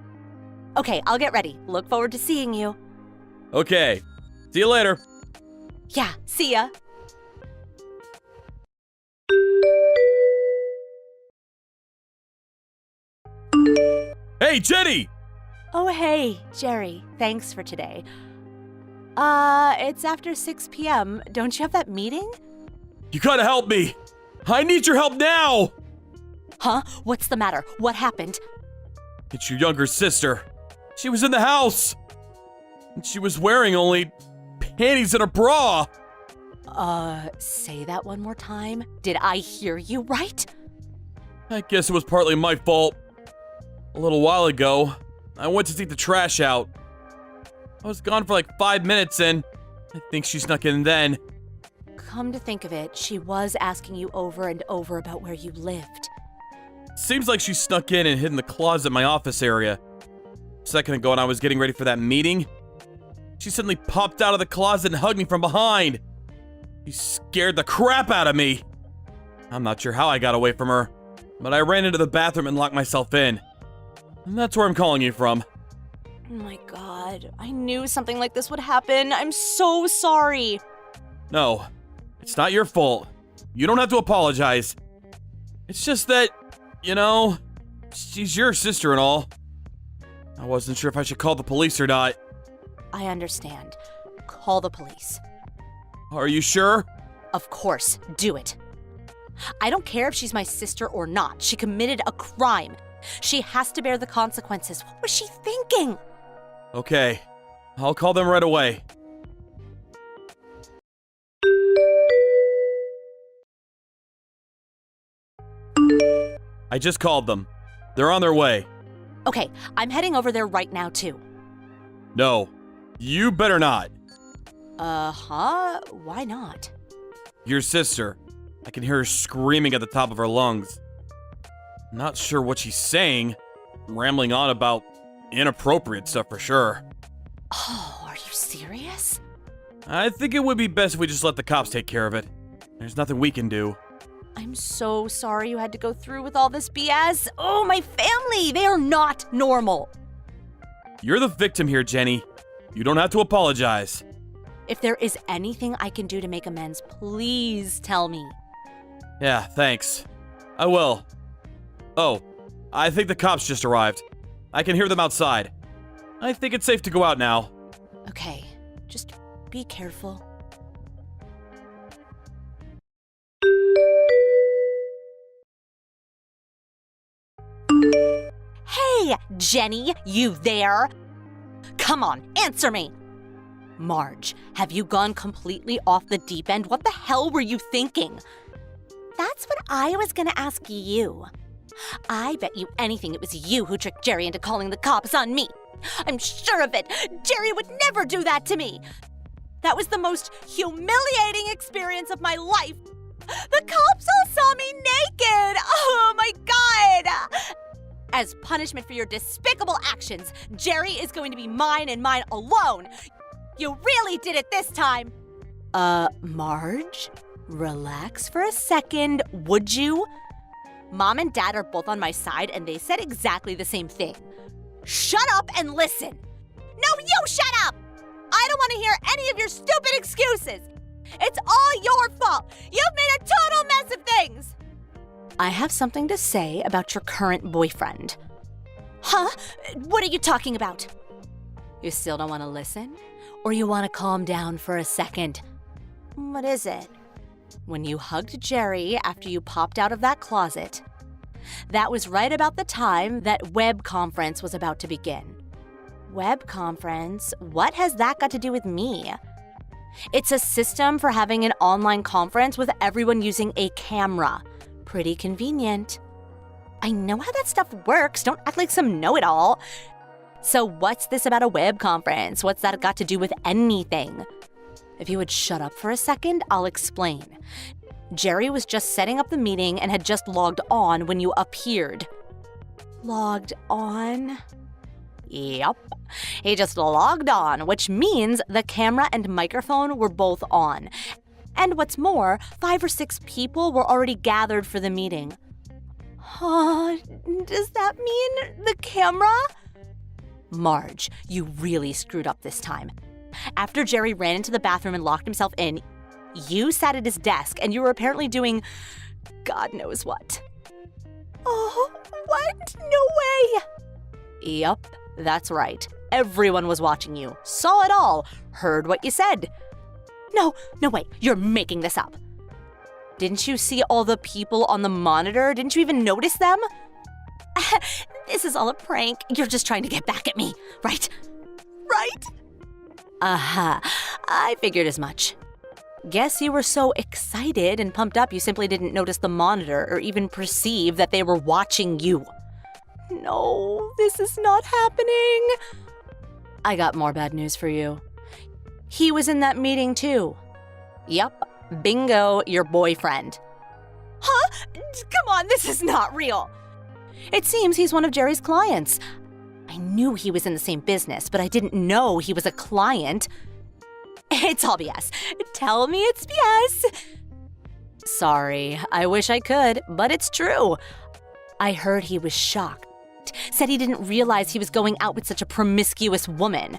Okay, I'll get ready. Look forward to seeing you. Okay, see you later. Yeah, see ya. Hey, Jenny! Oh, hey, Jerry. Thanks for today. It's after 6 p.m. Don't you have that meeting? You gotta help me! I need your help now! Huh? What's the matter? What happened? It's your younger sister. She was in the house. And she was wearing only panties and a bra. Say that one more time. Did I hear you right? I guess it was partly my fault. A little while ago, I went to take the trash out. I was gone for like 5 minutes and I think she snuck in then. Come to think of it, she was asking you over and over about where you lived. Seems like she snuck in and hid in the closet in my office area. A second ago when I was getting ready for that meeting, she suddenly popped out of the closet and hugged me from behind. She scared the crap out of me. I'm not sure how I got away from her, but I ran into the bathroom and locked myself in. And that's where I'm calling you from. Oh my god, I knew something like this would happen. I'm so sorry. No, it's not your fault. You don't have to apologize. It's just that, you know, she's your sister and all. I wasn't sure if I should call the police or not. I understand. Call the police. Are you sure? Of course, do it. I don't care if she's my sister or not. She committed a crime. She has to bear the consequences. What was she thinking? Okay, I'll call them right away. I just called them. They're on their way. Okay, I'm heading over there right now, too. No, you better not. Huh? Why not? Your sister. I can hear her screaming at the top of her lungs. Not sure what she's saying. Rambling on about inappropriate stuff for sure. Oh, are you serious? I think it would be best if we just let the cops take care of it. There's nothing we can do. I'm so sorry you had to go through with all this BS. Oh, my family! They are not normal. You're the victim here, Jenny. You don't have to apologize. If there is anything I can do to make amends, please tell me. Yeah, thanks. I will. Oh, I think the cops just arrived. I can hear them outside. I think it's safe to go out now. Okay, just be careful. Hey, Jenny, you there? Come on, answer me. Marge, have you gone completely off the deep end? What the hell were you thinking? That's what I was gonna ask you. I bet you anything it was you who tricked Jerry into calling the cops on me. I'm sure of it. Jerry would never do that to me. That was the most humiliating experience of my life. The cops all saw me naked. Oh my God. As punishment for your despicable actions, Jerry is going to be mine and mine alone. You really did it this time. Marge, relax for a second, would you? Mom and Dad are both on my side, and they said exactly the same thing. Shut up and listen. No, you shut up! I don't want to hear any of your stupid excuses. It's all your fault. You've made a total mess of things. I have something to say about your current boyfriend. Huh? What are you talking about? You still don't want to listen? Or you want to calm down for a second? What is it? When you hugged Jerry after you popped out of that closet, that was right about the time that web conference was about to begin. Web conference? What has that got to do with me? It's a system for having an online conference with everyone using a camera. Pretty convenient. I know how that stuff works. Don't act like some know-it-all. So what's this about a web conference? What's that got to do with anything? If you would shut up for a second, I'll explain. Jerry was just setting up the meeting and had just logged on when you appeared. Logged on? Yep. He just logged on, which means the camera and microphone were both on. And what's more, 5 or 6 people were already gathered for the meeting. Does that mean the camera? Marge, you really screwed up this time. After Jerry ran into the bathroom and locked himself in, you sat at his desk and you were apparently doing God knows what. Oh, what? No way! Yup, that's right. Everyone was watching you, saw it all, heard what you said. No, wait, you're making this up. Didn't you see all the people on the monitor? Didn't you even notice them? This is all a prank. You're just trying to get back at me, right? Right? I figured as much. Guess you were so excited and pumped up you simply didn't notice the monitor or even perceive that they were watching you. No, this is not happening. I got more bad news for you. He was in that meeting too. Yup, bingo, your boyfriend. Huh? Come on, this is not real. It seems he's one of Jerry's clients. I knew he was in the same business, but I didn't know he was a client. It's all BS. Tell me it's BS. Sorry, I wish I could, but it's true. I heard he was shocked. Said he didn't realize he was going out with such a promiscuous woman.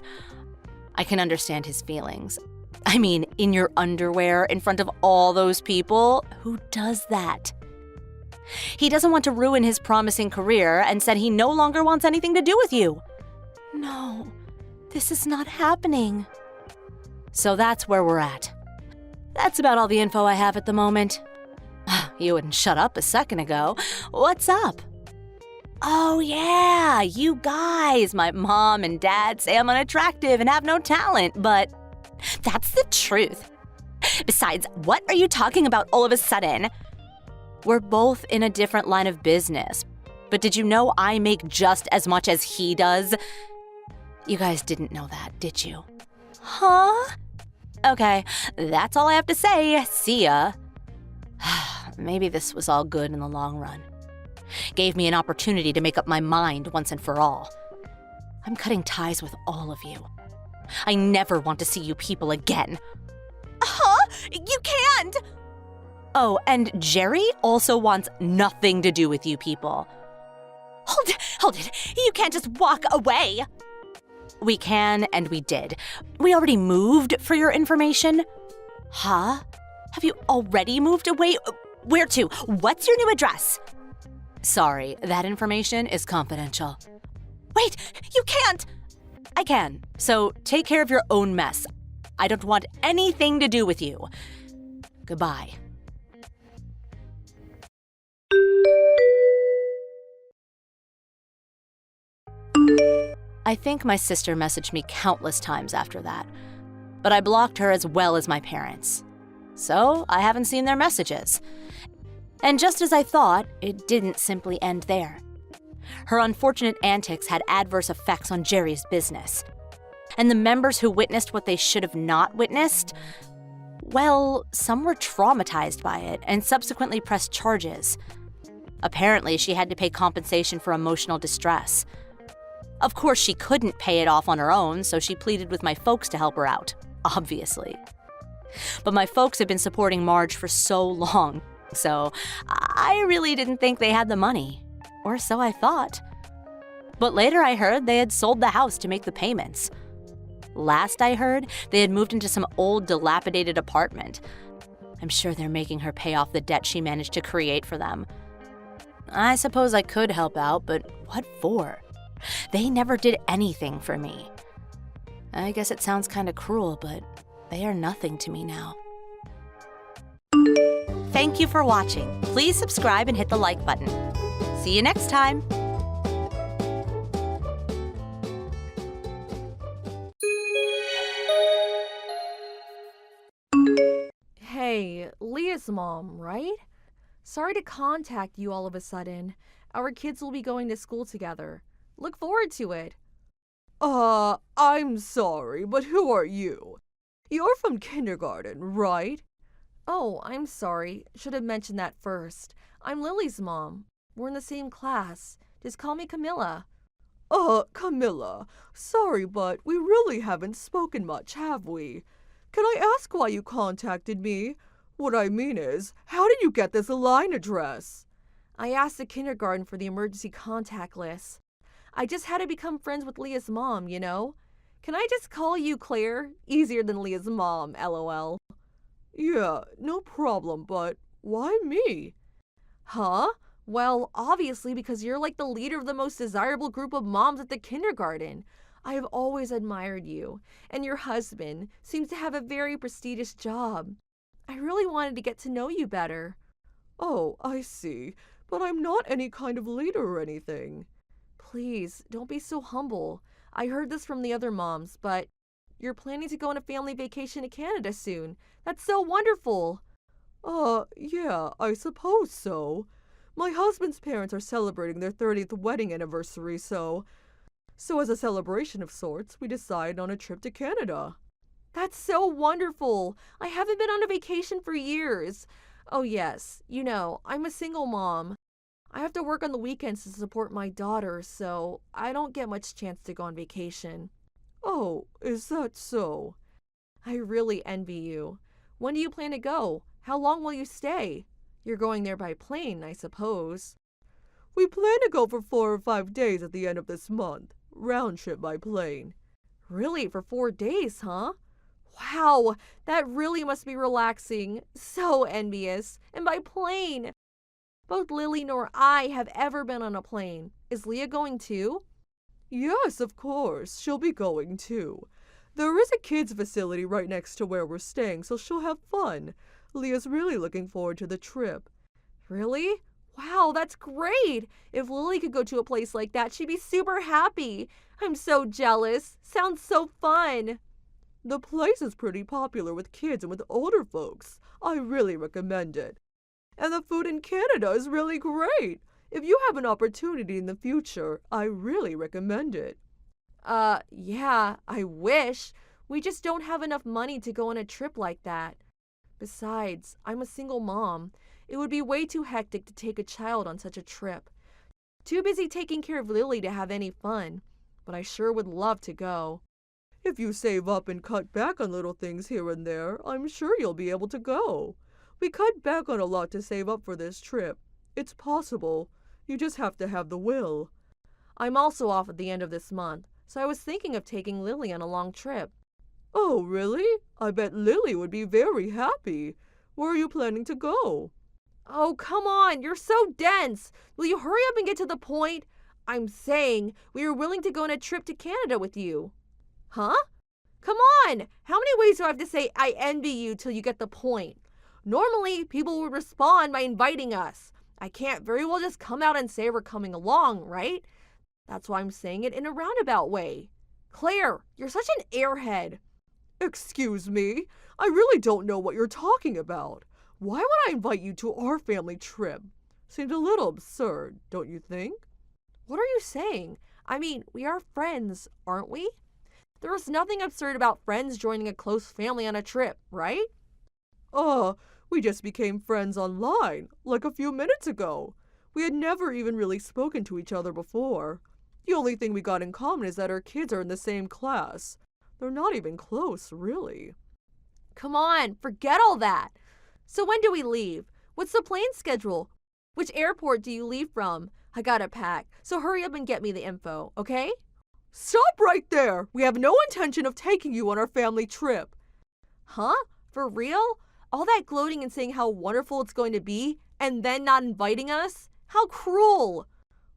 I can understand his feelings. I mean, in your underwear in front of all those people, who does that? He doesn't want to ruin his promising career and said he no longer wants anything to do with you. No, this is not happening. So that's where we're at. That's about all the info I have at the moment. You wouldn't shut up a second ago. What's up? Oh yeah, you guys. My mom and dad say I'm unattractive and have no talent, but that's the truth. Besides, what are you talking about all of a sudden? We're both in a different line of business, but did you know I make just as much as he does? You guys didn't know that, did you? Huh? Okay, that's all I have to say. See ya. Maybe this was all good in the long run. Gave me an opportunity to make up my mind once and for all. I'm cutting ties with all of you. I never want to see you people again. Huh? You can't! Oh, and Jerry also wants nothing to do with you people. Hold it. You can't just walk away. We can, and we did. We already moved, for your information. Huh? Have you already moved away? Where to? What's your new address? Sorry, that information is confidential. Wait, you can't! I can, so take care of your own mess. I don't want anything to do with you. Goodbye. I think my sister messaged me countless times after that, but I blocked her as well as my parents. So I haven't seen their messages. And just as I thought, it didn't simply end there. Her unfortunate antics had adverse effects on Jerry's business. And the members who witnessed what they should have not witnessed, well, some were traumatized by it and subsequently pressed charges. Apparently, she had to pay compensation for emotional distress. Of course, she couldn't pay it off on her own, so she pleaded with my folks to help her out, obviously. But my folks have been supporting Marge for so long, so I really didn't think they had the money. Or so I thought. But later I heard they had sold the house to make the payments. Last I heard, they had moved into some old, dilapidated apartment. I'm sure they're making her pay off the debt she managed to create for them. I suppose I could help out, but what for? They never did anything for me. I guess it sounds kinda cruel, but they are nothing to me now. Thank you for watching. Please subscribe and hit the like button. See you next time. Hey, Leah's mom, right? Sorry to contact you all of a sudden. Our kids will be going to school together. Look forward to it. I'm sorry, but who are you? You're from kindergarten, right? Oh, I'm sorry. Should have mentioned that first. I'm Lily's mom. We're in the same class. Just call me Camilla. Camilla. Sorry, but we really haven't spoken much, have we? Can I ask why you contacted me? What I mean is, how did you get this line address? I asked the kindergarten for the emergency contact list. I just had to become friends with Leah's mom, you know? Can I just call you Claire? Easier than Leah's mom, lol. Yeah, no problem, but why me? Huh? Well, obviously because you're like the leader of the most desirable group of moms at the kindergarten. I have always admired you, and your husband seems to have a very prestigious job. I really wanted to get to know you better. Oh, I see, but I'm not any kind of leader or anything. Please, don't be so humble. I heard this from the other moms, but you're planning to go on a family vacation to Canada soon. That's so wonderful. Yeah, I suppose so. My husband's parents are celebrating their 30th wedding anniversary, so as a celebration of sorts, we decided on a trip to Canada. That's so wonderful. I haven't been on a vacation for years. Oh yes, you know, I'm a single mom. I have to work on the weekends to support my daughter, so I don't get much chance to go on vacation. Oh, is that so? I really envy you. When do you plan to go? How long will you stay? You're going there by plane, I suppose. We plan to go for 4 or 5 days at the end of this month. Round trip by plane. Really? For 4 days, huh? Wow, that really must be relaxing. So envious. And by plane. Both Lily nor I have ever been on a plane. Is Leah going too? Yes, of course. She'll be going too. There is a kids' facility right next to where we're staying, so she'll have fun. Leah's really looking forward to the trip. Really? Wow, that's great. If Lily could go to a place like that, she'd be super happy. I'm so jealous. Sounds so fun. The place is pretty popular with kids and with older folks. I really recommend it. And the food in Canada is really great. If you have an opportunity in the future, I really recommend it. Yeah, I wish. We just don't have enough money to go on a trip like that. Besides, I'm a single mom. It would be way too hectic to take a child on such a trip. Too busy taking care of Lily to have any fun. But I sure would love to go. If you save up and cut back on little things here and there, I'm sure you'll be able to go. We cut back on a lot to save up for this trip. It's possible. You just have to have the will. I'm also off at the end of this month, so I was thinking of taking Lily on a long trip. Oh, really? I bet Lily would be very happy. Where are you planning to go? Oh, come on, you're so dense. Will you hurry up and get to the point? I'm saying we are willing to go on a trip to Canada with you. Huh? Come on! How many ways do I have to say I envy you till you get the point? Normally, people would respond by inviting us. I can't very well just come out and say we're coming along, right? That's why I'm saying it in a roundabout way. Claire, you're such an airhead. Excuse me? I really don't know what you're talking about. Why would I invite you to our family trip? Seems a little absurd, don't you think? What are you saying? I mean, we are friends, aren't we? There is nothing absurd about friends joining a close family on a trip, right? We just became friends online, like a few minutes ago. We had never even really spoken to each other before. The only thing we got in common is that our kids are in the same class. They're not even close, really. Come on, forget all that. So when do we leave? What's the plane schedule? Which airport do you leave from? I gotta pack, so hurry up and get me the info, okay? Stop right there! We have no intention of taking you on our family trip. Huh? For real? All that gloating and saying how wonderful it's going to be, and then not inviting us? How cruel!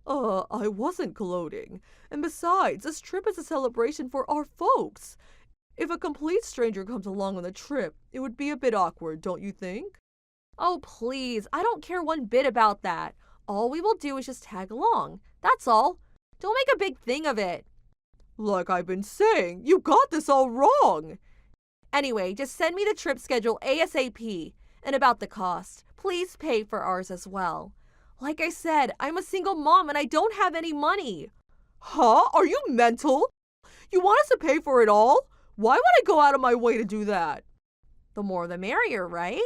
I wasn't gloating. And besides, this trip is a celebration for our folks. If a complete stranger comes along on the trip, it would be a bit awkward, don't you think? Oh, please, I don't care one bit about that. All we will do is just tag along. That's all. Don't make a big thing of it. Like I've been saying, you got this all wrong. Anyway, just send me the trip schedule ASAP. And about the cost, please pay for ours as well. Like I said, I'm a single mom and I don't have any money. Huh? Are you mental? You want us to pay for it all? Why would I go out of my way to do that? The more the merrier, right?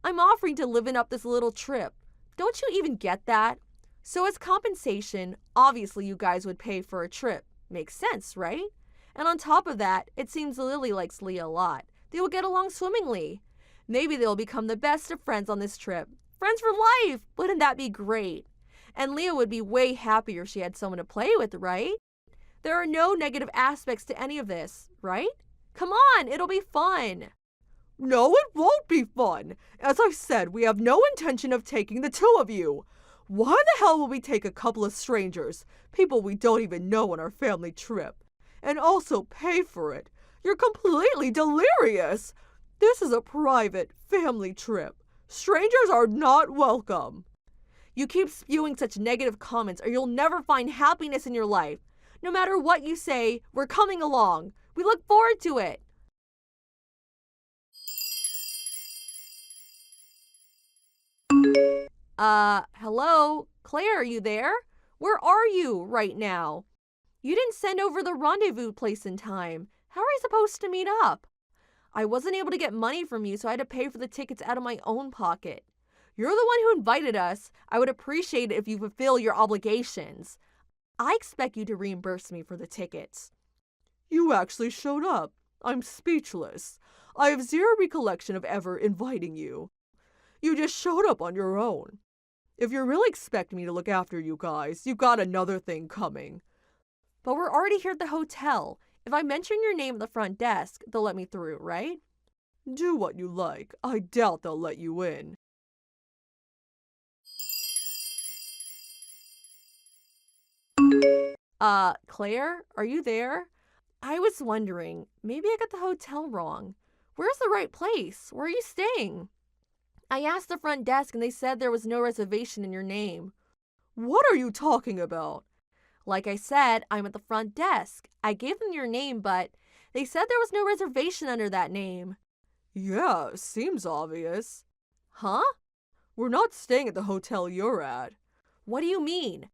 I'm offering to liven up this little trip. Don't you even get that? So as compensation, obviously you guys would pay for a trip. Makes sense, right? And on top of that, it seems Lily likes Leah a lot. They will get along swimmingly. Maybe they'll become the best of friends on this trip. Friends for life! Wouldn't that be great? And Leah would be way happier if she had someone to play with, right? There are no negative aspects to any of this, right? Come on, it'll be fun. No, it won't be fun. As I said, we have no intention of taking the two of you. Why the hell will we take a couple of strangers, people we don't even know, on our family trip? And also pay for it? You're completely delirious. This is a private family trip. Strangers are not welcome. You keep spewing such negative comments or you'll never find happiness in your life. No matter what you say, we're coming along. We look forward to it. Hello? Claire, are you there? Where are you right now? You didn't send over the rendezvous place in time. How are we supposed to meet up? I wasn't able to get money from you, so I had to pay for the tickets out of my own pocket. You're the one who invited us. I would appreciate it if you fulfill your obligations. I expect you to reimburse me for the tickets. You actually showed up. I'm speechless. I have zero recollection of ever inviting you. You just showed up on your own. If you really expect me to look after you guys, you've got another thing coming. But we're already here at the hotel. If I mention your name at the front desk, they'll let me through, right? Do what you like. I doubt they'll let you in. Claire, are you there? I was wondering, maybe I got the hotel wrong. Where's the right place? Where are you staying? I asked the front desk and they said there was no reservation in your name. What are you talking about? Like I said, I'm at the front desk. I gave them your name, but they said there was no reservation under that name. Yeah, seems obvious. Huh? We're not staying at the hotel you're at. What do you mean?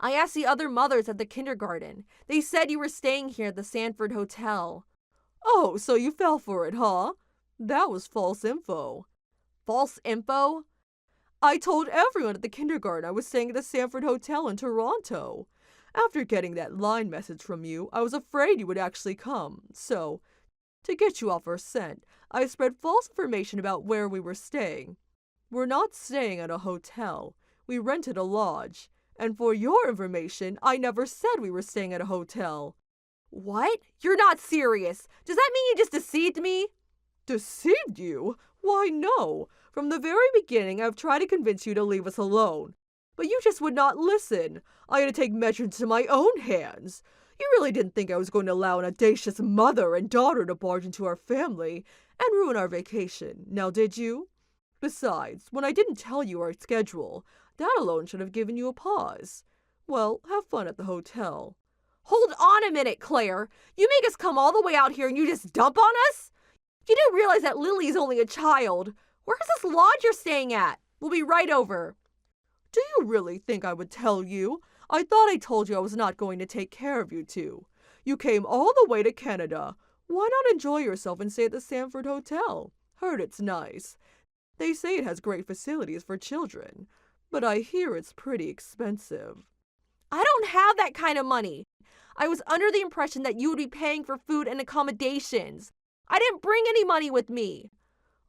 I asked the other mothers at the kindergarten. They said you were staying here at the Sanford Hotel. Oh, so you fell for it, huh? That was false info. False info? I told everyone at the kindergarten I was staying at the Sanford Hotel in Toronto. After getting that line message from you, I was afraid you would actually come. So, to get you off our scent, I spread false information about where we were staying. We're not staying at a hotel. We rented a lodge. And for your information, I never said we were staying at a hotel. What? You're not serious. Does that mean you just deceived me? Deceived you? Why, no. From the very beginning, I've tried to convince you to leave us alone. But you just would not listen. I had to take measures into my own hands. You really didn't think I was going to allow an audacious mother and daughter to barge into our family and ruin our vacation, now did you? Besides, when I didn't tell you our schedule, that alone should have given you a pause. Well, have fun at the hotel. Hold on a minute, Claire. You make us come all the way out here and you just dump on us? You do realize that Lily's only a child. Where's this lodge you're staying at? We'll be right over. Do you really think I would tell you? I thought I told you I was not going to take care of you two. You came all the way to Canada. Why not enjoy yourself and stay at the Sanford Hotel? Heard it's nice. They say it has great facilities for children, but I hear it's pretty expensive. I don't have that kind of money. I was under the impression that you would be paying for food and accommodations. I didn't bring any money with me.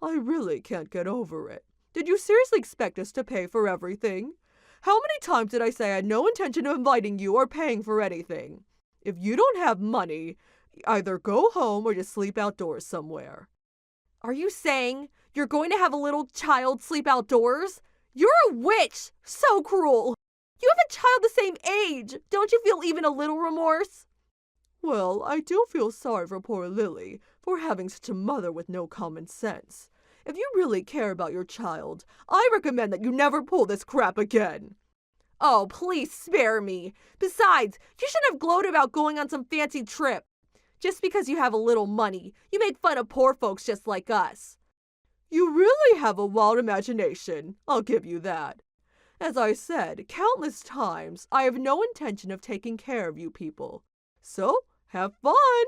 I really can't get over it. Did you seriously expect us to pay for everything? How many times did I say I had no intention of inviting you or paying for anything? If you don't have money, either go home or just sleep outdoors somewhere. Are you saying you're going to have a little child sleep outdoors? You're a witch! So cruel! You have a child the same age. Don't you feel even a little remorse? Well, I do feel sorry for poor Lily for having such a mother with no common sense. If you really care about your child, I recommend that you never pull this crap again. Oh, please spare me. Besides, you shouldn't have gloated about going on some fancy trip. Just because you have a little money, you make fun of poor folks just like us. You really have a wild imagination, I'll give you that. As I said countless times, I have no intention of taking care of you people. So, have fun!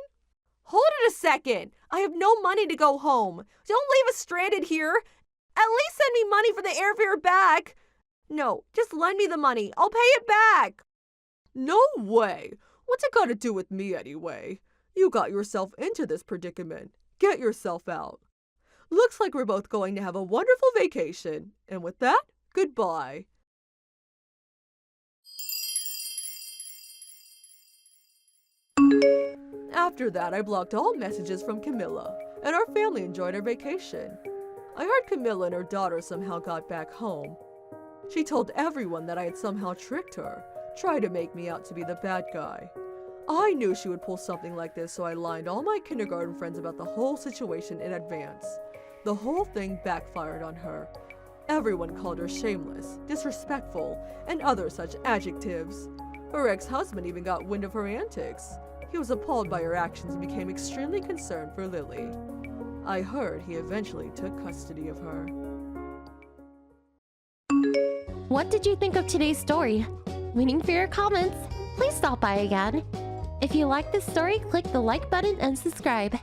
Hold it a second! I have no money to go home. Don't leave us stranded here. At least send me money for the airfare back. No, just lend me the money. I'll pay it back. No way! What's it got to do with me anyway? You got yourself into this predicament. Get yourself out. Looks like we're both going to have a wonderful vacation. And with that, goodbye. After that, I blocked all messages from Camilla, and our family enjoyed our vacation. I heard Camilla and her daughter somehow got back home. She told everyone that I had somehow tricked her, tried to make me out to be the bad guy. I knew she would pull something like this, so I lied to all my kindergarten friends about the whole situation in advance. The whole thing backfired on her. Everyone called her shameless, disrespectful, and other such adjectives. Her ex-husband even got wind of her antics. He was appalled by her actions and became extremely concerned for Lily. I heard he eventually took custody of her. What did you think of today's story? Waiting for your comments. Please stop by again. If you like this story, click the like button and subscribe.